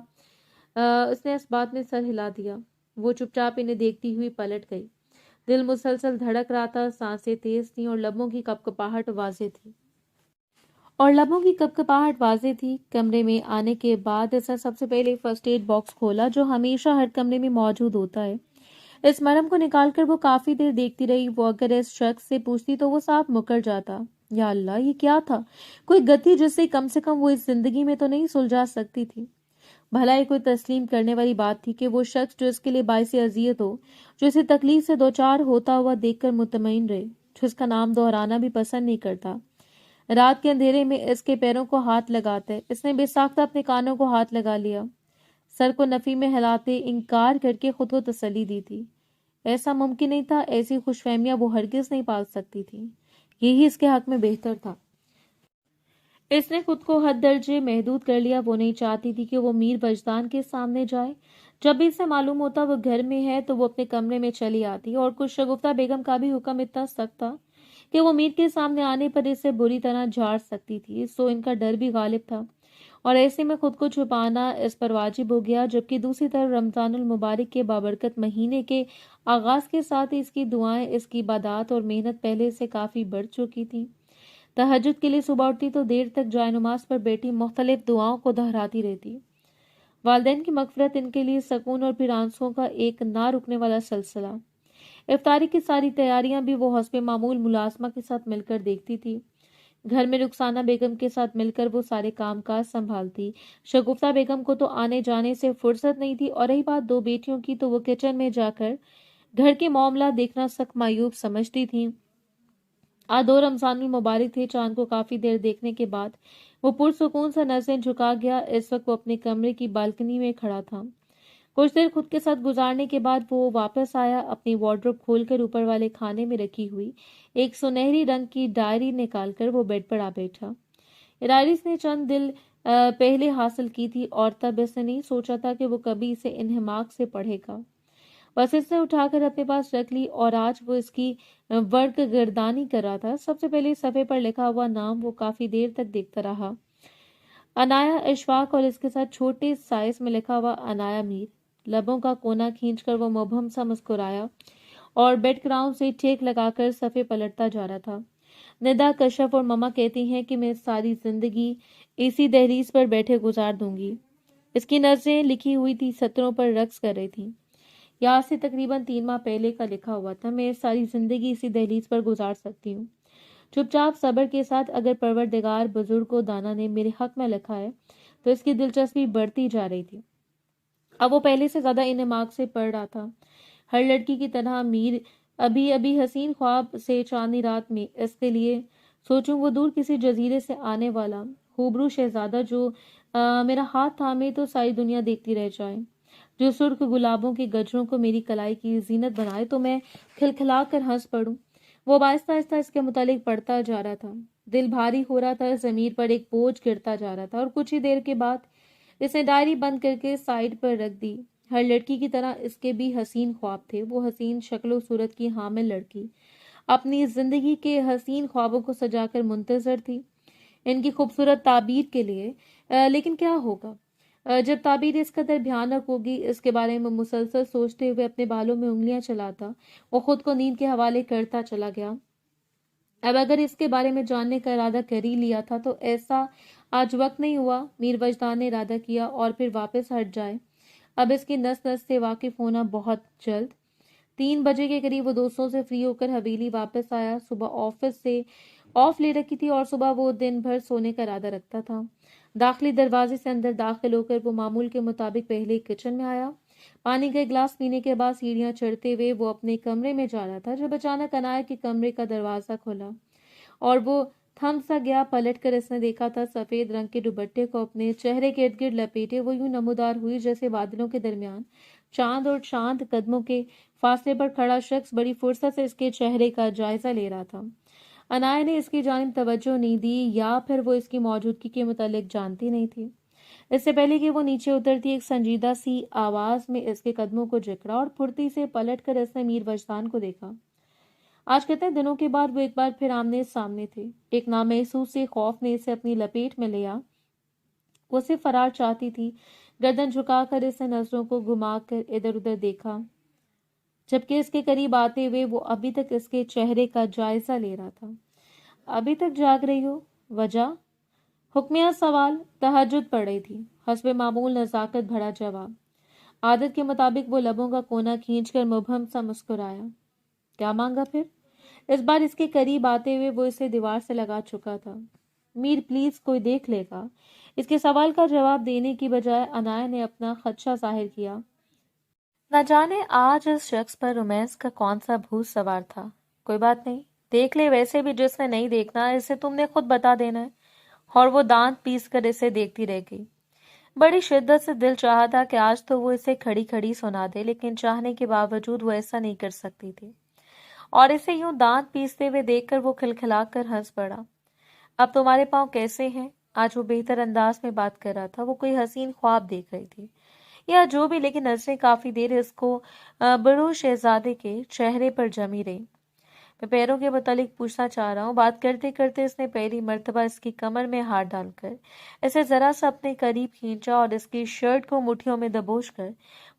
इसने इस बात में सर हिला दिया। वो चुपचाप इन्हें देखती हुई पलट गई। दिल मुसलसल धड़क रहा था, सांसें तेज थी और लबों की कपकपाहट वाजे थी। कमरे में आने के बाद इसने सबसे पहले फर्स्ट एड बॉक्स खोला जो हमेशा हर कमरे में मौजूद होता है। इस मरहम को निकालकर वो काफी देर देखती रही। वो अगर इस शख्स से पूछती तो वो साफ मुकर जाता। یا اللہ، یہ کیا تھا؟ کوئی گتی جسے کم سے کم وہ اس زندگی میں تو نہیں سلجھا سکتی تھی؟ بھلا یہ کوئی تسلیم کرنے والی بات تھی کہ وہ شخص جو اس کے لیے باعث اذیت ہو، جو اسے تکلیف سے دوچار ہوتا ہوا دیکھ کر مطمئن رہے، جو اس کا نام دہرانا بھی پسند نہیں کرتا، رات کے اندھیرے میں اس کے پیروں کو ہاتھ لگاتے اس نے بے ساختہ اپنے کانوں کو ہاتھ لگا لیا، سر کو نفی میں ہلاتے انکار کر کے خود کو تسلی دی تھی۔ ایسا ممکن نہیں تھا، ایسی خوش فہمیاں وہ ہرگز نہیں پال سکتی تھی، یہی اس کے حق میں بہتر تھا۔ اس نے خود کو حد درجے محدود کر لیا، وہ نہیں چاہتی تھی کہ وہ میر وجدان کے سامنے جائے۔ جب بھی اسے معلوم ہوتا وہ گھر میں ہے تو وہ اپنے کمرے میں چلی آتی، اور کچھ شگفتہ بیگم کا بھی حکم اتنا سخت تھا کہ وہ میر کے سامنے آنے پر اسے بری طرح جھاڑ سکتی تھی، سو ان کا ڈر بھی غالب تھا، اور ایسے میں خود کو چھپانا اس پر واجب ہو گیا۔ جبکہ دوسری طرف رمضان المبارک کے بابرکت مہینے کے آغاز کے ساتھ ہی اس کی دعائیں، اس کی عبادات اور محنت پہلے سے کافی بڑھ چکی تھی۔ تہجد کے لیے صبح اٹھتی تو دیر تک جائے نماز پر بیٹھی مختلف دعاؤں کو دہراتی رہتی۔ والدین کی مغفرت، ان کے لیے سکون، اور پھر آنسوؤں کا ایک نہ رکنے والا سلسلہ۔ افطاری کی ساری تیاریاں بھی وہ حسب معمول ملازمہ کے ساتھ مل کر دیکھتی تھی۔ گھر میں رخسانہ بیگم کے ساتھ مل کر وہ سارے کام کاج سنبھالتی۔ شگفتہ بیگم کو تو آنے جانے سے فرصت نہیں تھی، اور رہی بات دو بیٹیوں کی تو وہ کچن میں جا کر گھر کے معاملہ دیکھنا سخت معیوب سمجھتی تھیں۔ آج 2 رمضان المبارک تھے۔ چاند کو کافی دیر دیکھنے کے بعد وہ پرسکون سا نظریں جھکا گیا۔ اس وقت وہ اپنے کمرے کی بالکنی میں کھڑا تھا۔ کچھ دیر خود کے ساتھ گزارنے کے بعد وہ واپس آیا، اپنی وارڈروب کھول کر اوپر والے کھانے میں رکھی ہوئی ایک سنہری رنگ کی ڈائری نکال کر وہ بیڈ پر آ بیٹھا۔ ڈائری اس نے چند دن پہلے حاصل کی تھی، اور تب اس نے نہیں سوچا تھا کہ وہ کبھی اسے انہماک سے پڑھے گا۔ بس اس نے اٹھا کر اپنے پاس رکھ لی، اور آج وہ اس کی ورق گردانی کر رہا تھا۔ سب سے پہلے صفحے پر لکھا ہوا نام وہ کافی دیر تک دیکھتا رہا، عنایہ اشفاق، اور اس کے ساتھ چھوٹے سائز میں لکھا ہوا عنایہ میر۔ لبوں کا کونا کھینچ کر وہ مبہم سا مسکرایا اور بیک گراؤنڈ سے ٹیک لگا کر صفحے پلٹتا جا رہا تھا۔ ندا، کشف اور مما کہتی ہیں کہ میں ساری زندگی اسی دہلیز پر بیٹھے گزار دوں گی۔ اس کی نظریں لکھی ہوئی تھی سطروں پر رقص کر رہی تھیں۔ یہاں سے تقریباً 3 ماہ پہلے کا لکھا ہوا تھا۔ میں ساری زندگی اسی دہلیز پر گزار سکتی ہوں، چپ چاپ صبر کے ساتھ۔ اگر پروردگار بزرگ و دانا نے میرے حق میں لکھا ہے تو اس کی دلچسپی بڑھتی جا رہی تھی۔ اب وہ پہلے سے زیادہ انہماک سے پڑھ رہا تھا۔ ہر لڑکی کی طرح میر ابھی حسین خواب سے چاندنی رات میں اس کے لیے سوچوں وہ دور کسی جزیرے سے آنے والا خوبرو شہزادہ جو میرا ہاتھ تھامے تو ساری دنیا دیکھتی رہ جائے، جو سرخ گلابوں کے گجروں کو میری کلائی کی زینت بنائے تو میں کھلکھلا کر ہنس پڑوں۔ وہ آہستہ آہستہ اس کے متعلق پڑھتا جا رہا تھا۔ دل بھاری ہو رہا تھا، ضمیر پر ایک بوجھ گرتا جا رہا تھا، اور کچھ ہی دیر کے بعد اس نے ڈائری بند کر کے سائیڈ پر رکھ دی۔ ہر لڑکی کی طرح اس کے بھی حسین خواب تھے۔ وہ حسین شکل و صورت کی حامل لڑکی اپنی زندگی کے حسین خوابوں کو سجا کر منتظر تھی ان کی خوبصورت تعبیر کے لیے۔ لیکن کیا ہوگا جب تعبیر اس قدر بھیانک ہوگی؟ اس کے بارے میں مسلسل سوچتے ہوئے اپنے بالوں میں انگلیاں چلاتا وہ خود کو نیند کے حوالے کرتا چلا گیا۔ اب اگر اس کے بارے میں جاننے کا ارادہ کر ہی لیا تھا تو ایسا آج وقت نہیں ہوا۔ میر وجدان نے ارادہ کیا اور پھر واپس ہٹ جائے۔ اب اس کی نس نس سے واقف ہونا بہت جلد۔ 3 بجے کے قریب وہ دوستوں سے فری ہو کر حویلی واپس آیا۔ صبح آفس سے آف لے رکھی تھی اور صبح وہ دن بھر سونے کا ارادہ رکھتا تھا۔ داخلی دروازے سے اندر داخل ہو کر وہ معمول کے مطابق پہلے کچن میں آیا۔ پانی کا ایک گلاس پینے کے بعد سیڑھیاں چڑھتے ہوئے وہ اپنے کمرے میں جا رہا تھا جب اچانک عنایہ کے کمرے کا دروازہ کھلا اور وہ تھم سا گیا۔ پلٹ کر اس نے دیکھا تھا سفید رنگ کے دوپٹے کو اپنے چہرے کے ارد گرد لپیٹے وہ یوں نمودار ہوئی جیسے بادلوں کے درمیان چاند اور چاند قدموں کے فاصلے پر کھڑا شخص بڑی فرصت سے اس کے چہرے کا جائزہ لے رہا تھا۔ عنایہ نے اس کی جانب توجہ نہیں دی، یا پھر وہ اس کی موجودگی کے متعلق جانتی نہیں تھی۔ اس سے پہلے کہ وہ نیچے اترتی ایک سنجیدہ سی آواز میں اس کے قدموں کو جکڑا اور پھرتی سے پلٹ کر اس نے میر وجدان کو دیکھا۔ آج کتنے دنوں کے بعد وہ ایک بار پھر آمنے سامنے تھے۔ ایک نامحسوس سے خوف نے اسے اپنی لپیٹ میں لیا۔ وہ صرف فرار چاہتی تھی۔ گردن جھکا کر اس نے نظروں کو گھما کر ادھر ادھر دیکھا، جبکہ اس کے قریب آتے ہوئے وہ ابھی تک اس کے چہرے کا جائزہ لے رہا تھا۔ ابھی تک جاگ رہی ہو؟ وجہ؟ حکمیہ سوال۔ تہجد پڑھ رہی تھی۔ حسب معمول نزاکت بھرا جواب۔ عادت کے مطابق وہ لبوں کا کونا کھینچ کر مبہم سا مسکرایا۔ کیا مانگا پھر؟ इस बार इसके करीब आते हुए वो इसे दीवार से लगा चुका था। मीर प्लीज, कोई देख लेगा। इसके सवाल का जवाब देने की बजाय अनाया ने अपना खदशा जाहिर किया। न जाने आज इस शख्स पर रोमांस का कौन सा भूत सवार था। कोई बात नहीं, देख ले, वैसे भी जिसने नहीं देखना इसे तुमने खुद बता देना है। और वो दांत पीस कर इसे देखती रह गई। बड़ी शिद्दत से दिल चाहा था कि आज तो वो इसे खड़ी खड़ी सुना दे, लेकिन चाहने के बावजूद वो ऐसा नहीं कर सकती थी। और इसे यूं दांत पीसते हुए देखकर वो खिलखिलाकर हंस पड़ा। अब तुम्हारे पाँव कैसे हैं? आज वो बेहतर अंदाज में बात कर रहा था। वो कोई हसीन ख्वाब देख रही थी या जो भी, लेकिन नजरें काफी देर इसको बड़ू शहजादे के चेहरे पर जमी रही। मैं पैरों के मुतालिक पूछना चाह रहा हूँ। बात करते करते इसने पहली मर्तबा इसकी कमर में हाथ डालकर इसे जरा सा अपने करीब खींचा और इसकी शर्ट को मुट्ठियों में दबोच कर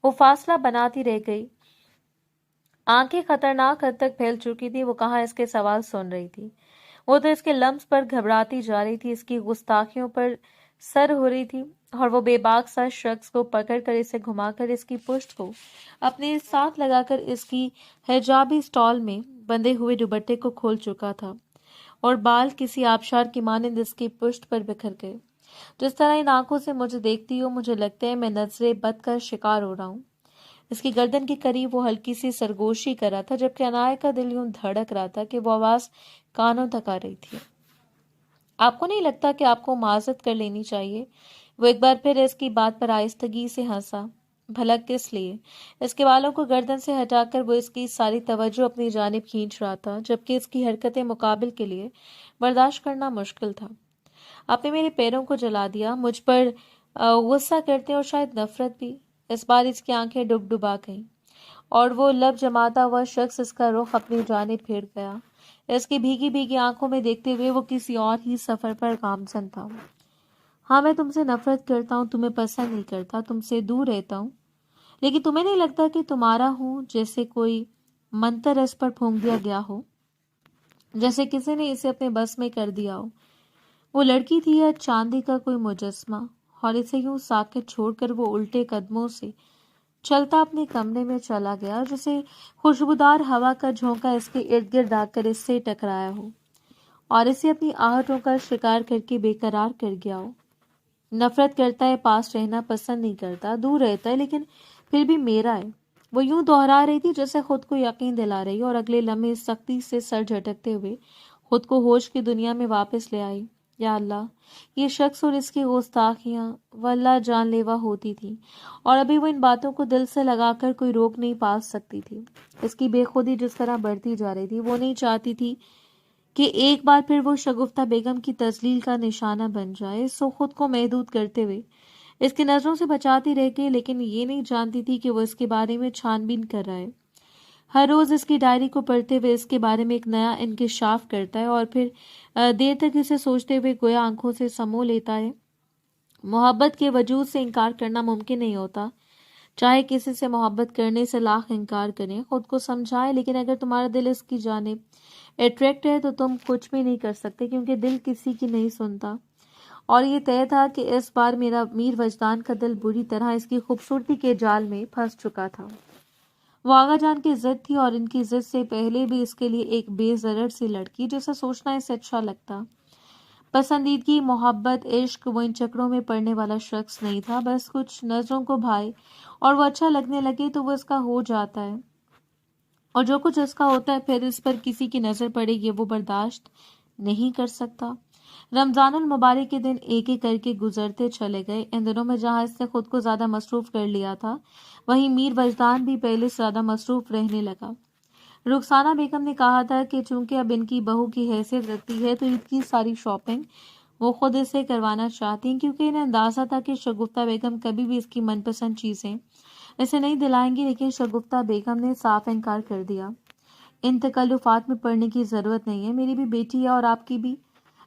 वो फासला बनाती रह गई। आंखें खतरनाक हद तक फैल चुकी थी। वो कहाँ इसके सवाल सुन रही थी, वो तो इसके लम्स पर घबराती जा रही थी, इसकी गुस्ताखियों पर सर हो रही थी। और वो बेबाक सा शख्स को पकड़कर इसे घुमाकर इसकी पुष्ट को अपने साथ लगाकर इसकी हिजाबी स्टॉल में बंधे हुए दुपट्टे को खोल चुका था और बाल किसी आबशार की मानिंद इसकी पुष्ट पर बिखर गए। जिस तरह इन आंखों से मुझे देखती हो, मुझे लगता है मैं नजरें बद का शिकार हो रहा हूँ। इसकी गर्दन के करीब वो हल्की सी सरगोशी कर रहा था, जबकि अनाया का दिल यूं धड़क रहा था कि वो आवाज कानों तक आ रही थी। आपको नहीं लगता कि आपको माजरत कर लेनी चाहिए? वो एक बार फिर इसकी बात पर आहिस्तगी से हंसा। भला किस लिए? इसके बालों को गर्दन से हटाकर वो इसकी सारी तवज्जो अपनी जानिब खींच रहा था, जबकि इसकी हरकतें मुकाबिल के लिए बर्दाश्त करना मुश्किल था। आपने मेरे पैरों को जला दिया, मुझ पर गुस्सा करते और शायद नफरत भी। इस बार इसकी आंखें डुबडुबा गईं और वो लब जमाता हुआ शख्स इसका रुख अपनी जानिब फेर गया। इसकी भीगी भीगी आंखों में देखते हुए वो किसी और ही सफर पर गामजन था। हाँ, मैं तुमसे नफरत करता हूँ, तुम्हें पसंद नहीं करता, तुमसे दूर रहता हूँ, लेकिन तुम्हें नहीं लगता कि तुम्हारा हूँ जैसे कोई मंतर इस पर फूंक दिया गया हो, जैसे किसी ने इसे अपने बस में कर दिया हो। वो लड़की थी या चांदी का कोई मुजस्मा? और इसे यूं साकित छोड़कर वो उल्टे कदमों से चलता अपने कमरे में चला गया, जैसे खुशबूदार हवा का झोंका इसके इर्द गिर्द आकर इससे टकराया हो और इसे अपनी आहटों का शिकार करके बेकरार कर गया हो। नफरत करता है, पास रहना पसंद नहीं करता, दूर रहता है, लेकिन फिर भी मेरा है। वो यूं दोहरा रही थी जैसे खुद को यकीन दिला रही, और अगले लम्हे सख्ती से सर झटकते हुए खुद को होश की दुनिया में वापस ले आई। या अल्लाह, ये शख्स और इसकी गुस्ताखियां वल्लाह जानलेवा होती थी, और अभी वो इन बातों को दिल से लगाकर कोई रोक नहीं पा सकती थी। इसकी बेखुदी जिस तरह बढ़ती जा रही थी, वो नहीं चाहती थी कि एक बार फिर वो शगुफ्ता बेगम की तजलील का निशाना बन जाए। सो खुद को महदूद करते हुए इसकी नजरों से बचाती रह गई, लेकिन ये नहीं जानती थी कि वो इसके बारे में छानबीन कर रहा है। हर रोज इसकी डायरी को पढ़ते हुए इसके बारे में एक नया इंकिशाफ करता है और फिर देर तक इसे सोचते हुए गोया आंखों से समो लेता है। मोहब्बत के वजूद से इनकार करना मुमकिन नहीं होता, चाहे किसी से मोहब्बत करने से लाख इनकार करें, खुद को समझाए, लेकिन अगर तुम्हारा दिल इसकी जानिब अट्रैक्ट है तो तुम कुछ भी नहीं कर सकते, क्योंकि दिल किसी की नहीं सुनता। और ये तय था कि इस बार मेरा मीर वजदान का दिल बुरी तरह इसकी खूबसूरती के जाल में फंस चुका था। वो आगा जान की जिद थी, और इनकी जिद से पहले भी इसके लिए एक बेजरर सी लड़की, जिसे सोचना इसे अच्छा लगता। पसंदीदगी, मोहब्बत, इश्क, वो इन चक्रों में पड़ने वाला शख्स नहीं था। बस कुछ नजरों को भाई और वो अच्छा लगने लगे तो वो इसका हो जाता है, और जो कुछ इसका होता है फिर इस पर किसी की नजर पड़ेगी वो बर्दाश्त नहीं कर सकता। रमजानुल मुबारक के दिन एक एक करके गुजरते चले गए। इन दिनों में जहां इसने खुद को ज्यादा मसरूफ कर लिया था, वहीं मीर वजदान भी पहले से ज्यादा मसरूफ रहने लगा। रुखसाना बेगम ने कहा था कि चूंकि अब इनकी बहू की हैसियत रखती है तो इतनी सारी शॉपिंग वो खुद इसे करवाना चाहती हैं, क्योंकि इन्हें अंदाजा था कि शगुफ्ता बेगम कभी भी इसकी मनपसंद चीजें इसे नहीं दिलाएंगी। लेकिन शगुफ्ता बेगम ने साफ इनकार कर दिया। इन तकल्लुफात में पड़ने की जरूरत नहीं है, मेरी भी बेटी है और आपकी भी।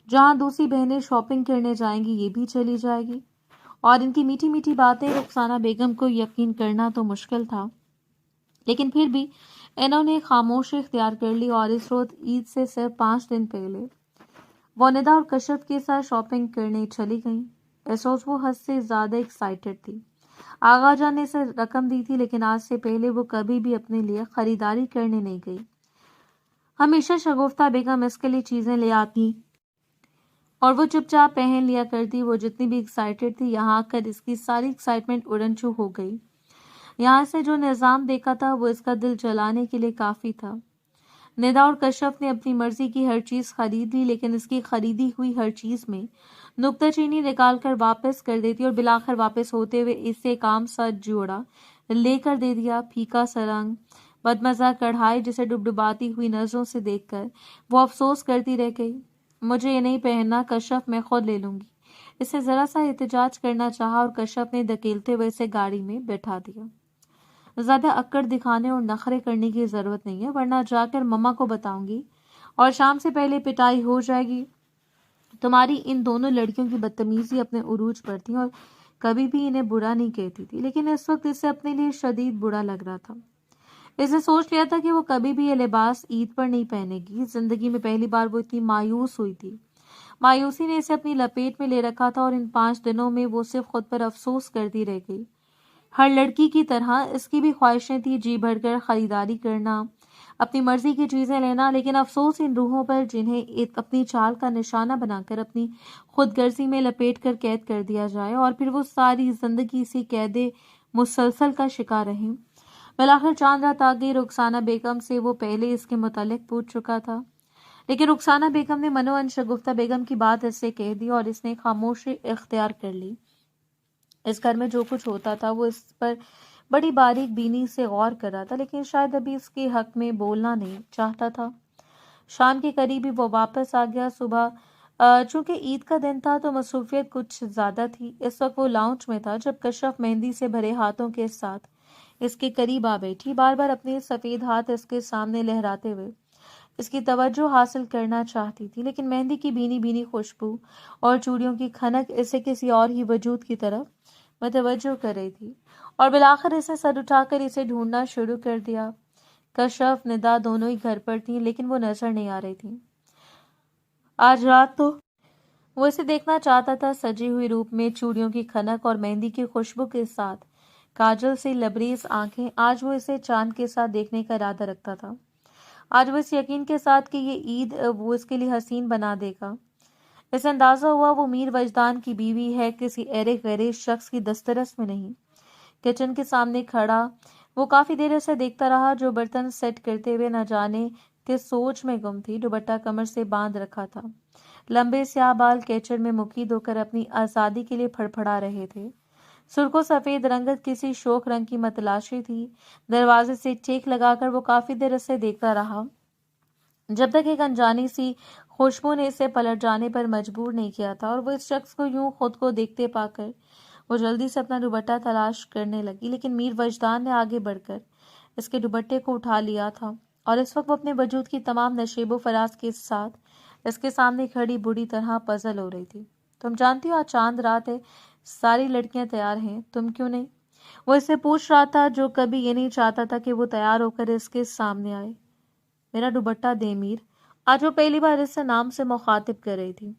जहाँ दूसरी बहनें शॉपिंग करने जाएंगी ये भी चली जाएगी। और इनकी मीठी मीठी बातें रुखसाना बेगम को यकीन करना तो मुश्किल था, लेकिन फिर भी इन्होंने खामोशी इख्तियार कर ली। और इस रोज ईद से सिर्फ 5 दिन पहले वो निदा और कश्यप के साथ शॉपिंग करने चली गईं। इस रोज वो हद से ज्यादा एक्साइटेड थी। आगा जान ने इसे रकम दी थी, लेकिन आज से पहले वो कभी भी अपने लिए खरीदारी करने नहीं गई। हमेशा शगुफ्ता बेगम इसके लिए चीजें ले आती और वो चुपचाप पहन लिया करती। वो जितनी भी एक्साइटेड थी, यहाँ आकर इसकी सारी एक्साइटमेंट उड़नछू हो गई। यहाँ से जो निजाम देखा था वो इसका दिल जलाने के लिए काफी था। निदा और कश्यप ने अपनी मर्जी की हर चीज खरीद ली, लेकिन इसकी खरीदी हुई हर चीज में नुक्ताचीनी निकाल कर वापस कर देती और बिलाखिर वापस होते हुए इससे काम सा जोड़ा लेकर दे दिया। फीका सा रंग, बदमजा कढ़ाई जिसे डुबडुबाती हुई नजरों से देखकर वो अफसोस करती रह गई। मुझे ये नहीं पहनना कश्यप, मैं खुद ले लूंगी। इसे जरा सा एहतजाज करना चाहा और कश्यप ने धकेलते हुए इसे गाड़ी में बैठा दिया। ज्यादा अक्कड़ दिखाने और नखरे करने की जरूरत नहीं है, वरना जाकर मम्मा को बताऊंगी और शाम से पहले पिटाई हो जाएगी। तुम्हारी इन दोनों लड़कियों की बदतमीजी अपने उरूज पर थी और कभी भी इन्हें बुरा नहीं कहती थी, लेकिन इस वक्त इसे अपने लिए शदीद बुरा लग रहा था। इसने सोच लिया था कि वो कभी भी ये लिबास ईद पर नहीं पहनेगी। जिंदगी में पहली बार वो इतनी मायूस हुई थी। मायूसी ने इसे अपनी लपेट में ले रखा था और इन 5 दिनों में वो सिर्फ खुद पर अफसोस करती रह गई। हर लड़की की तरह इसकी भी ख्वाहिशें थी, जी भरकर खरीदारी करना, अपनी मर्जी की चीजें लेना, लेकिन अफसोस इन रूहों पर जिन्हें एक अपनी चाल का निशाना बनाकर अपनी खुदगर्जी में लपेट कर कैद कर दिया जाए और फिर वो सारी जिंदगी इसी कैदे मुसलसल का शिकार रहे। बिलाखिर चांद रात आ गई। रुखसाना बेगम से वो पहले इसके मुतालिक पूछ चुका था, लेकिन रुखसाना बेगम ने मनोअन शगुफ्ता बेगम की बात इससे कह दी और इसने खामोशी इख्तियार कर ली। इस घर में जो कुछ होता था वो इस पर बड़ी बारीक बीनी से गौर कर रहा था, लेकिन शायद अभी इसके हक में बोलना नहीं चाहता था। शाम के करीब ही वो वापस आ गया। सुबह चूंकि ईद का दिन था तो मसरूफियत कुछ ज्यादा थी। इस वक्त वो लाउंज में था जब कश्यप मेहंदी से भरे हाथों के साथ इसके करीब आ बैठी, बार बार अपने सफेद हाथ इसके सामने लहराते हुए इसकी तवज्जो हासिल करना चाहती थी, लेकिन मेहंदी की बीनी बीनी खुशबू और चूड़ियों की खनक इसे किसी और ही वजूद की तरफ मतवज्जो कर रही थी और बिलाखिर इसने सर उठाकर इसे ढूंढना शुरू कर दिया। कश्यप निदा दोनों ही घर पर थी, लेकिन वो नजर नहीं आ रही थी। आज रात तो वो इसे देखना चाहता था, सजी हुई रूप में, चूड़ियों की खनक और मेहंदी की खुशबू के साथ काजल से लबरेज आंखें। आज वो इसे चांद के साथ देखने का इरादा रखता था। आज वो इस यकीन के साथ कि ये ईद वो इसके लिए हसीन बना देगा। इसे अंदाजा हुआ वो मीर वजदान की बीवी है, किसी ऐरे गैरे शख्स की दस्तरस में नहीं। किचन के सामने खड़ा वो काफी देर उसे देखता रहा, जो बर्तन सेट करते हुए न जाने किस सोच में गुम थी। दुपट्टा कमर से बांध रखा था, लंबे स्याह बाल केचड़ में मुकीद होकर अपनी आजादी के लिए फड़फड़ा रहे थे। सुर्खो सफेद रंगत किसी शोक रंग की मतलाशी थी। दरवाजे से चेक लगाकर वो काफी देर उसे देखता रहा, जब तक एक अनजानी सी खुशबू ने इसे पलट जाने पर मजबूर नहीं किया था और वो इस शख्स को यूं खुद को देखते पाकर वो जल्दी से अपना दुपट्टा तलाश करने लगी। लेकिन मीर वजदान ने आगे बढ़कर इसके दुपट्टे को उठा लिया था और इस वक्त वो अपने वजूद की तमाम नशेबो फराज के साथ इसके सामने खड़ी बुरी तरह पजल हो रही थी। तुम जानती हो आज चांद रात है, सारी लड़कियां तैयार हैं, तुम क्यों नहीं? वो इससे पूछ रहा था, जो कभी ये नहीं चाहता था कि वो तैयार होकर इसके सामने आए। मेरा दुपट्टा दे मीर। आज वो पहली बार इससे नाम से मुखातिब कर रही थी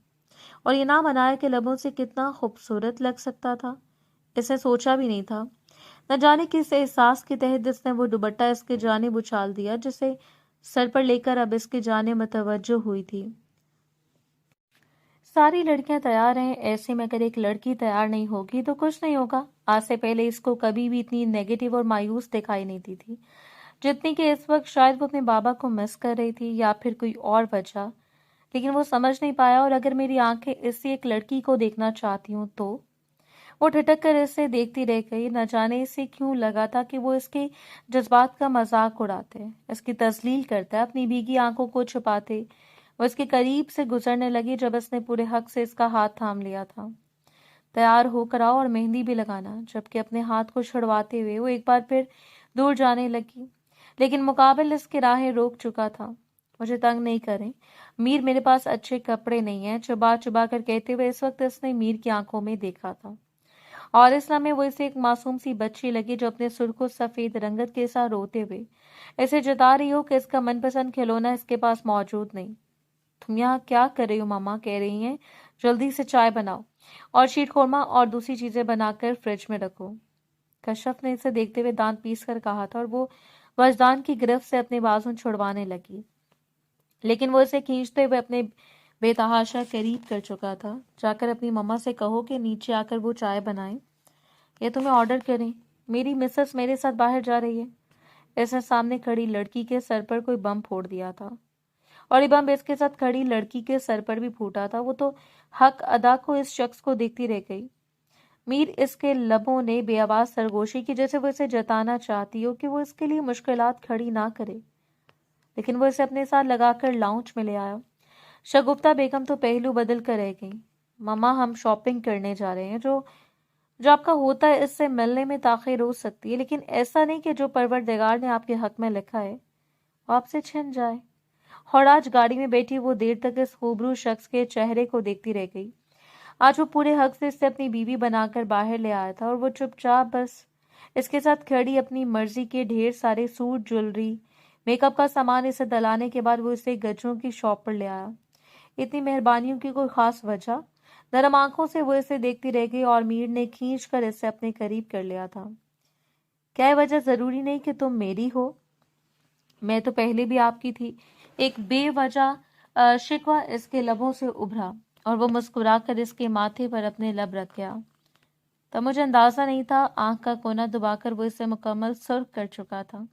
और ये नाम अनाया के लबों से कितना खूबसूरत लग सकता था, इसे सोचा भी नहीं था। न जाने किस एहसास के तहत इसने वो दुपट्टा इसके जानिब उछाल दिया, जिसे सर पर लेकर अब इसके जाने मतवज्जो हुई थी। सारी लड़कियां तैयार हैं, ऐसे में अगर एक लड़की तैयार नहीं होगी तो कुछ नहीं होगा। आज से पहले इसको कभी भी इतनी नेगेटिव और मायूस दिखाई नहीं दी थी जितनी कि इस वक्त। शायद वो अपने बाबा को मिस कर रही थी या फिर कोई और वजह, लेकिन वो समझ नहीं पाया। और अगर मेरी आंखें इसी एक लड़की को देखना चाहती हूँ तो वो ठिठक कर इससे देखती रह गई। न जाने इसे क्यों लगा था कि वो इसके जज्बात का मजाक उड़ाते, इसकी तजलील करता है। अपनी भीगी आंखों को छुपाते वो इसके करीब से गुजरने लगी, जब इसने पूरे हक से इसका हाथ थाम लिया था। तैयार होकर आओ और मेहंदी भी लगाना। जबकि अपने हाथ को छुड़वाते हुए वो एक बार फिर दूर जाने लगी, लेकिन मुकाबिल इसके राहें रोक चुका था। मुझे तंग नहीं करें मीर, मेरे पास अच्छे कपड़े नहीं हैं, चुबा चुबा कर कहते हुए इस वक्त इसने मीर की आंखों में देखा था और इस लम्हे वो इसे एक मासूम सी बच्ची लगी, जो अपने सुर्खो सफेद रंगत के साथ रोते हुए इसे जता रही हो कि इसका मनपसंद खिलौना इसके पास मौजूद नहीं। तुम यहाँ क्या कर रही हो? मामा कह रही हैं जल्दी से चाय बनाओ और शीर खोरमा और दूसरी चीजें बनाकर फ्रिज में रखो। कश्यप ने इसे देखते हुए दांत पीस कर कहा था और वो वजदान की गिरफ्त से अपने बाजू छुड़वाने लगी। लेकिन वो इसे खींचते हुए अपने बेतहाशा करीब कर चुका था। जाकर अपनी मम्मा से कहो कि नीचे आकर वो चाय बनाएं या तुम्हें ऑर्डर करें, मेरी मिसेस मेरे साथ बाहर जा रही है। इसने सामने खड़ी लड़की के सर पर कोई बम फोड़ दिया था, और ये बम इसके साथ खड़ी लड़की के सर पर भी फूटा था। वो तो हक अदा को इस शख्स को देखती रह गई। मीर इसके लबों ने बेआवाज सरगोशी की, जैसे वो इसे जताना चाहती हो कि वो इसके लिए मुश्किलात खड़ी ना करे, लेकिन वो इसे अपने साथ लगाकर लाउंज में ले आया। शगुफ्ता बेगम तो पहलू बदल कर रह गई। मम्मा, हम शॉपिंग करने जा रहे हैं। जो जो आपका होता है इससे मिलने में ताखिर हो सकती है, लेकिन ऐसा नहीं कि जो परवरदिगार ने आपके हक में लिखा है वो आपसे छिन जाए। और आज गाड़ी में बैठी वो देर तक इस खूबरू शख्स के चेहरे को देखती रह गई। आज वो पूरे हक से इसे अपनी बीवी बनाकर बाहर ले आया था, और वो चुपचाप बस इसके साथ खड़ी अपनी मर्जी के ढेर सारे सूट, ज्वेलरी, मेकअप का सामान इसे दलाने के बाद वो इसे गजरों की शॉप पर ले आया। इतनी मेहरबानियों की कोई खास वजह? नरम आंखों से वो इसे देखती रह गई, और मीर ने खींच कर इसे अपने करीब कर लिया था। क्या ये वजह जरूरी नहीं कि तुम मेरी हो? मैं तो पहले भी आपकी थी। एक बेवजह शिकवा इसके लबों से उभरा, और वो मुस्कुराकर इसके माथे पर अपने लब रख गया। तब मुझे अंदाजा नहीं था। आंख का कोना दबाकर वो इसे मुकम्मल सुर्ख कर चुका था।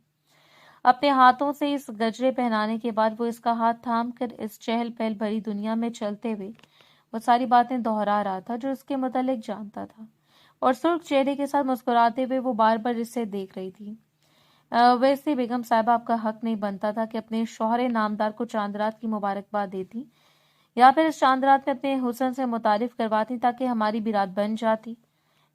अपने हाथों से इस गजरे पहनाने के बाद वो इसका हाथ थाम कर इस चहल पहल भरी दुनिया में चलते हुए वो सारी बातें दोहरा रहा था जो इसके मुतालिक जानता था, और सुर्ख चेहरे के साथ मुस्कुराते हुए वो बार बार इससे देख रही थी। वैसे बेगम साहिबा, आपका हक नहीं बनता था कि अपने शौहरे नामदार को चांद रात की मुबारकबाद देती, या फिर इस चांद रात में अपने हुस्न से मुतारिफ करवाती ताकि हमारी भी रात बन जाती।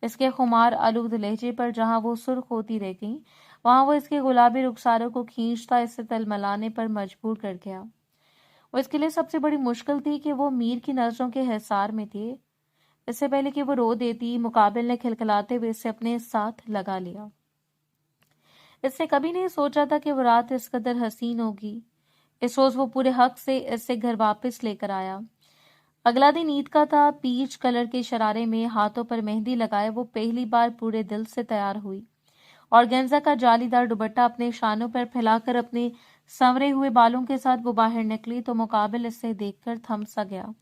इसके खुमार आलूद लहजे पर जहां वो सुर्ख होती रह गई, वहां वो इसके गुलाबी रुखसारों को खींचता इससे तलमलाने पर मजबूर कर गया। वो इसके लिए सबसे बड़ी मुश्किल थी कि वो मीर की नजरों के हिसार में थे। इससे पहले कि वो रो देती, मुकाबिल ने खिलखिलाते हुए इसे अपने साथ लगा लिया। इसने कभी नहीं सोचा था कि वो रात इस कदर हसीन होगी। इस रोज वो पूरे हक से इससे घर वापस लेकर आया। अगला दिन ईद का था। पीच कलर के शरारे में हाथों पर मेहंदी लगाए वो पहली बार पूरे दिल से तैयार हुई, और गेंजा का जालीदार दुपट्टा अपने शानों पर फैलाकर अपने संवरे हुए बालों के साथ वो बाहर निकली तो मुकाबिल इससे देखकर थम सा गया।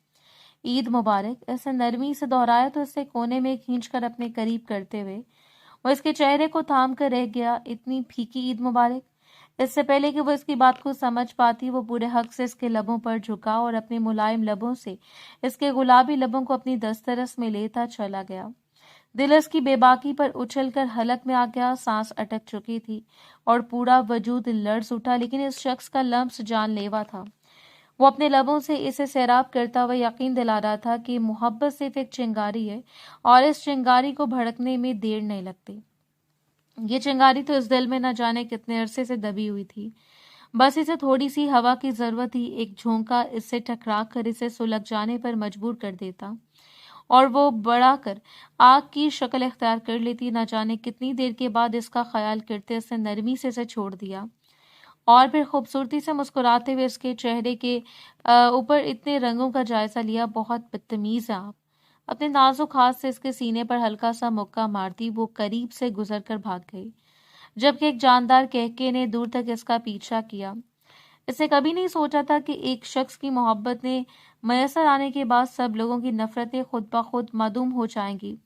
ईद मुबारक, ऐसे नरमी से दोहराया तो इससे कोने में खींचकर अपने करीब करते हुए वो इसके चेहरे को थाम कर रह गया। इतनी फीकी ईद मुबारक। इससे पहले कि वो इसकी बात को समझ पाती, वो पूरे हक से इसके लबों पर झुका और अपने मुलायम लबों से इसके गुलाबी लबों को अपनी दस्तरस में लेता चला गया। दिल इसकी बेबाकी पर उछलकर हलक में आ गया। सांस अटक चुकी थी और पूरा वजूद लर्ज उठा, लेकिन इस शख्स का लम्स जानलेवा था। वो अपने लबों से इसे सैराब करता हुआ यकीन दिला रहा था कि मोहब्बत सिर्फ एक चिंगारी है, और इस चिंगारी को भड़कने में देर नहीं लगती। ये चिंगारी तो इस दिल में न जाने कितने अरसे से दबी हुई थी। बस इसे थोड़ी सी हवा की जरूरत थी। एक झोंका इससे टकरा कर इसे सुलग जाने पर मजबूर कर देता, और वो बढ़ाकर आग की शक्ल इख्तियार कर लेती। न जाने कितनी देर के बाद इसका ख्याल करते इसने नरमी से इसे छोड़ दिया, और फिर खूबसूरती से मुस्कुराते हुए इसके चेहरे के ऊपर इतने रंगों का जायजा लिया। बहुत बदतमीज है आप। अपने नाजुक हाथ से इसके सीने पर हल्का सा मुक्का मारती वो करीब से गुजर कर भाग गई, जबकि एक जानदार कहके ने दूर तक इसका पीछा किया। इसने कभी नहीं सोचा था कि एक शख्स की मोहब्बत ने मैसर आने के बाद सब लोगों की नफरतें खुद ब खुद मादूम हो जाएंगी।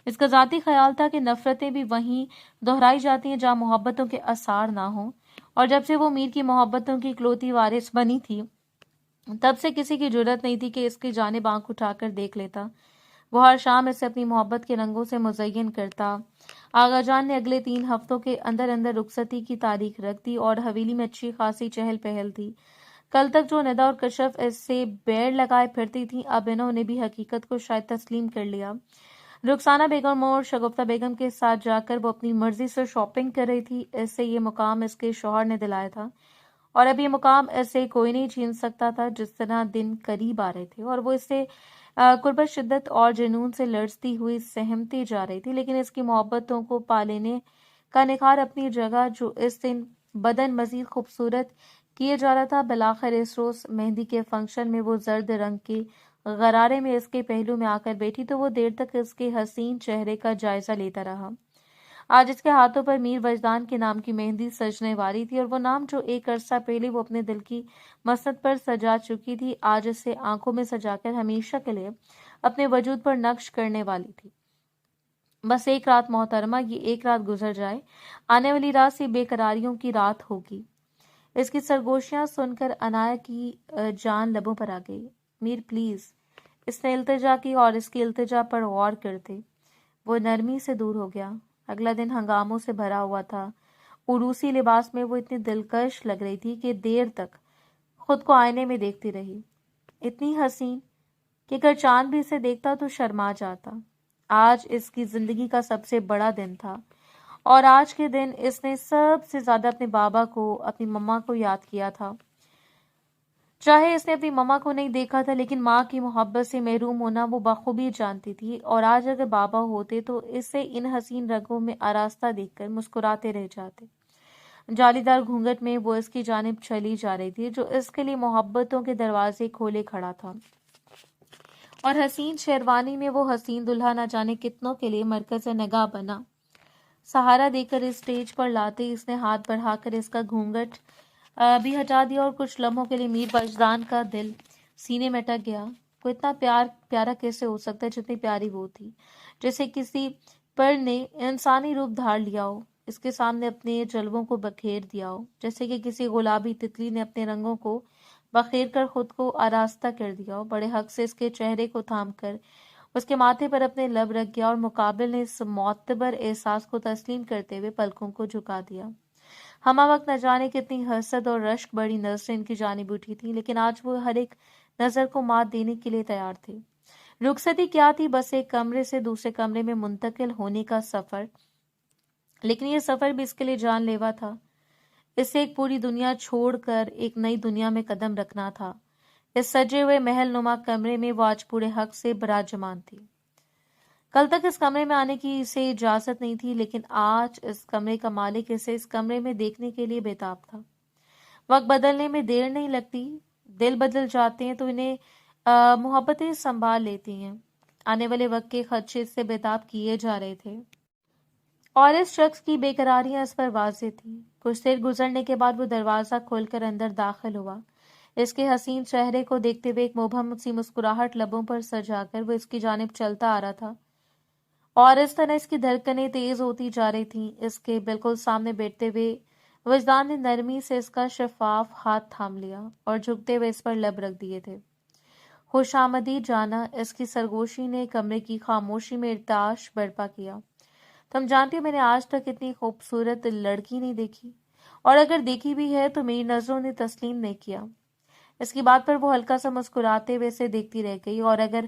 इसका जाती ख्याल था कि नफरतें भी वहीं दोहराई जाती हैं जहां मोहब्बतों के आसार ना हो, और जब से वो मीर की मोहब्बतों की इकलौती वारिस बनी थी, तब से किसी की जरूरत नहीं थी कि इसकी जानिब आंख उठाकर देख लेता। वो हर शाम इसे अपनी मोहब्बत के रंगों से मुज़य्यन करता। आगा जान ने अगले 3 हफ्तों के अंदर अंदर रुखसती की तारीख रख दी, और हवेली में अच्छी खासी चहल पहल थी। कल तक जो निदा और कशफ इससे बैर लगाए फिरती थी, अब इन्होंने भी हकीकत को शायद तस्लीम कर लिया। रुखसाना बेगम और शगुफ्ता बेगम के साथ जाकर वो अपनी मर्जी से शॉपिंग कर रही थी। इससे ये मुकाम इसके शौहर ने दिलाया था, और अब ये मुकाम ऐसे कोई नहीं छीन सकता था। जिस तरह दिन करीब आ रहे थे और वो इससे कुर्बत, शिद्दत और जुनून से लड़ती हुई सहमती जा रही थी, लेकिन इसकी मोहब्बतों को पा लेने का निखार अपनी जगह जो इस दिन बदन मजीद खूबसूरत किए जा रहा था। बिलाखिर इस रोज मेहंदी के फंक्शन में वो जर्द रंग के गरारे में इसके पहलू में आकर बैठी तो वो देर तक इसके हसीन चेहरे का जायजा लेता रहा। آج اس کے ہاتھوں پر میر وجدان کے نام کی مہندی سجنے والی تھی، اور وہ نام جو ایک عرصہ پہلے وہ اپنے دل کی مسند پر سجا چکی تھی، آج اسے آنکھوں میں سجا کر ہمیشہ کے لیے اپنے وجود پر نقش کرنے والی تھی۔ بس ایک رات محترمہ، یہ ایک رات گزر جائے، آنے والی رات سے بے قراریوں کی رات ہوگی۔ اس کی سرگوشیاں سن کر عنایا کی جان لبوں پر آ گئی۔ میر پلیز، اس نے التجا کی، اور اس کی التجا پر غور کرتے وہ نرمی سے دور ہو گیا۔ اگلا دن ہنگاموں سے بھرا ہوا تھا۔ عروسی لباس میں وہ اتنی دلکش لگ رہی تھی کہ دیر تک خود کو آئینے میں دیکھتی رہی، اتنی حسین کہ اگر چاند بھی اسے دیکھتا تو شرما جاتا۔ آج اس کی زندگی کا سب سے بڑا دن تھا، اور آج کے دن اس نے سب سے زیادہ اپنے بابا کو، اپنی مما کو یاد کیا تھا۔ چاہے اس نے اپنی مما کو نہیں دیکھا تھا، لیکن ماں کی محبت سے محروم ہونا وہ بخوبی جانتی تھی، اور آج اگر بابا ہوتے تو اسے ان حسین رنگوں میں آراستہ دیکھ کر مسکراتے رہ جاتے۔ جالی دار گھونگھٹ میں وہ اس کی جانب چلی جا رہی تھی، جو اس کے لیے محبتوں کے دروازے کھولے کھڑا تھا، اور حسین شیروانی میں وہ حسین دلہا نہ جانے کتنوں کے لیے مرکز نگاہ بنا۔ سہارا دے کر اس سٹیج پر لاتے اس نے ہاتھ بڑھا کر اس کا گھونگھٹ بھی ہٹا دیا، اور کچھ لمحوں کے لیے میر وجدان کا دل سینے میں اٹک گیا۔ کوئی اتنا پیارا کیسے ہو سکتا ہے جتنی پیاری وہ تھی، جیسے کسی پر نے انسانی روپ دھار لیا ہو، اس کے سامنے اپنے جلووں کو بکھیر دیا ہو، جیسے کہ کسی گلابی تتلی نے اپنے رنگوں کو بخیر کر خود کو آراستہ کر دیا ہو۔ بڑے حق سے اس کے چہرے کو تھام کر اس کے ماتھے پر اپنے لب رکھ گیا، اور مقابل نے اس معتبر احساس کو تسلیم کرتے ہوئے پلکوں کو جھکا دیا۔ ہمہ وقت نہ جانے کتنی حسد اور رشک بڑی نظریں ان کی جانب اٹھی تھی، لیکن آج وہ ہر ایک نظر کو مات دینے کے لیے تیار تھے۔ رخصتی کیا تھی؟ بس ایک کمرے سے دوسرے کمرے میں منتقل ہونے کا سفر، لیکن یہ سفر بھی اس کے لیے جان لیوا تھا۔ اسے ایک پوری دنیا چھوڑ کر ایک نئی دنیا میں قدم رکھنا تھا۔ اس سجے ہوئے محل نما کمرے میں وہ آج پورے حق سے براجمان تھی۔ کل تک اس کمرے میں آنے کی اسے اجازت نہیں تھی، لیکن آج اس کمرے کا مالک اسے اس کمرے میں دیکھنے کے لیے بےتاب تھا۔ وقت بدلنے میں دیر نہیں لگتی، دل بدل جاتے ہیں تو انہیں محبتیں سنبھال لیتی ہیں۔ آنے والے وقت کے خدشے اس سے بےتاب کیے جا رہے تھے، اور اس شخص کی بے قراریاں اس پر واضح تھیں۔ کچھ دیر گزرنے کے بعد وہ دروازہ کھول کر اندر داخل ہوا۔ اس کے حسین چہرے کو دیکھتے ہوئے ایک مبہم سی مسکراہٹ لبوں پر سجا کر وہ اس کی جانب چلتا آ رہا تھا، اور اس طرح اس کی دھڑکنیں تیز ہوتی جا رہی تھیں۔ اس کے بالکل سامنے بیٹھتے ہوئے وجدان نے نرمی سے اس کا شفاف ہاتھ تھام لیا، اور جھکتے ہوئے اس پر لب رکھ دیے تھے۔ خوش آمدید جانا، اس کی سرگوشی نے کمرے کی خاموشی میں ارتعاش برپا کیا۔ تم جانتی ہو میں نے آج تک اتنی خوبصورت لڑکی نہیں دیکھی، اور اگر دیکھی بھی ہے تو میری نظروں نے تسلیم نہیں کیا۔ اس کی بات پر وہ ہلکا سا مسکراتے ہوئے اسے دیکھتی رہ گئی، اور اگر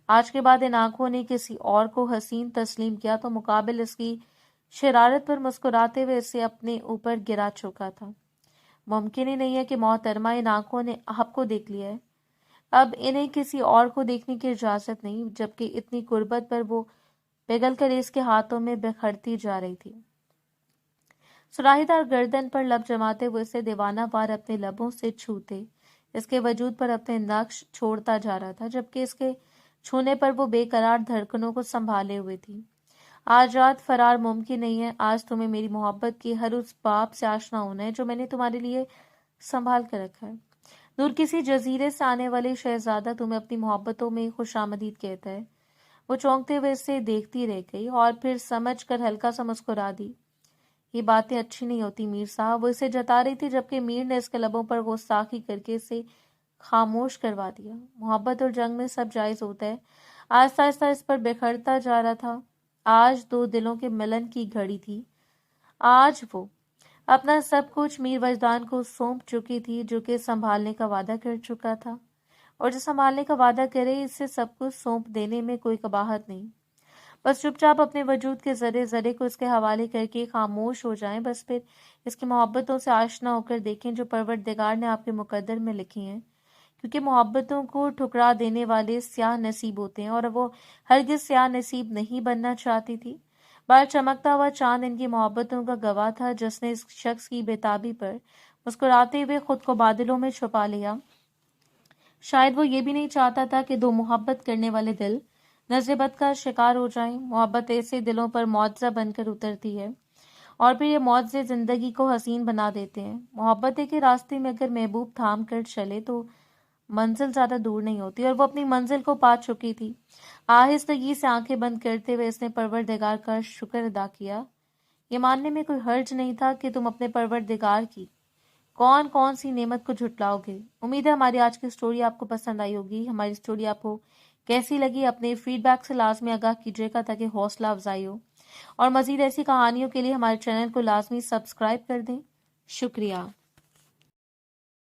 آج کے بعد ان آنکھوں نے کسی اور کو حسین تسلیم کیا تو مقابل اس کی شرارت پر مسکراتے ہوئے اسے اپنے اوپر گرا چکا تھا۔ ممکن ہی نہیں ہے کہ محترمہ، ان آنکھوں نے آپ کو دیکھ لیا ہے، اب انہیں کسی اور کو دیکھنے کی اجازت نہیں، جبکہ اتنی قربت پر وہ پگھل کر اس کے ہاتھوں میں بکھرتی جا رہی تھی۔ سراہی دار گردن پر لب جماتے ہوئے اسے دیوانہ وار اپنے لبوں سے چھوتے اس کے وجود پر اپنے نقش چھوڑتا جا رہا تھا، جبکہ اس کے چھونے پر وہ بے قرار دھڑکنوں کو سنبھالے ہوئے تھی۔ آج رات فرار ممکن نہیں ہے، آج تمہیں میری محبت کی ہر اس باب سے آشنا ہونا ہے جو میں نے تمہارے لیے سنبھال کر رکھا ہے۔ دور کسی جزیرے سے آنے والے شہزادہ تمہیں اپنی محبتوں میں خوش آمدید کہتا ہے۔ وہ چونکتے ہوئے اسے دیکھتی رہ گئی، اور پھر سمجھ کر ہلکا سا مسکرا دی۔ یہ باتیں اچھی نہیں ہوتی میر صاحب، وہ اسے جتا رہی تھی، جبکہ میر نے اس کے لبوں پر گستاخی کر کے اسے خاموش کروا دیا۔ محبت اور جنگ میں سب جائز ہوتا ہے۔ آہستہ آہستہ اس پر بکھرتا جا رہا تھا۔ آج دو دلوں کے ملن کی گھڑی تھی۔ آج وہ اپنا سب کچھ میر وجدان کو سونپ چکی تھی، جو کہ سنبھالنے کا وعدہ کر چکا تھا، اور جو سنبھالنے کا وعدہ کرے اسے سب کچھ سونپ دینے میں کوئی قباحت نہیں۔ بس چپ چاپ اپنے وجود کے ذرے ذرے کو اس کے حوالے کر کے خاموش ہو جائیں، بس پھر اس کی محبتوں سے آشنا ہو کر دیکھیں جو پروردگار نے آپ کے مقدر میں لکھی ہیں، کیونکہ محبتوں کو ٹھکرا دینے والے سیاہ نصیب ہوتے ہیں، اور وہ ہرگز سیاہ نصیب نہیں بننا چاہتی تھی۔ باہر چمکتا ہوا چاند ان کی محبتوں کا گواہ تھا، جس نے اس شخص کی بےتابی پر مسکراتے ہوئے خود کو بادلوں میں چھپا لیا۔ شاید وہ یہ بھی نہیں چاہتا تھا کہ دو محبت کرنے والے دل नज़र बद का शिकार हो जाएं। मोहब्बत ऐसे दिलों पर मुआवजा बनकर उतरती है और फिर ये मुआवजे जिंदगी को हसीन बना देते हैं। मोहब्बत के रास्ते में अगर महबूब थाम कर चले तो मंजिल ज्यादा दूर नहीं होती, और वो अपनी मंजिल को पा चुकी थी। आहिस्तगी से आंखें बंद करते हुए इसने परवरदिगार का शुक्र अदा किया। ये मानने में कोई हर्ज नहीं था कि तुम अपने परवरदिगार की कौन कौन सी नेमत को झुटलाओगे। उम्मीद है हमारी आज की स्टोरी आपको पसंद आई होगी। हमारी स्टोरी आपको कैसी लगी अपने फीडबैक से लाजमी आगाह कीजिएगा ताकि हौसला अफजाई हो, और मजीद ऐसी कहानियों के लिए हमारे चैनल को लाजमी सब्सक्राइब कर दें। शुक्रिया।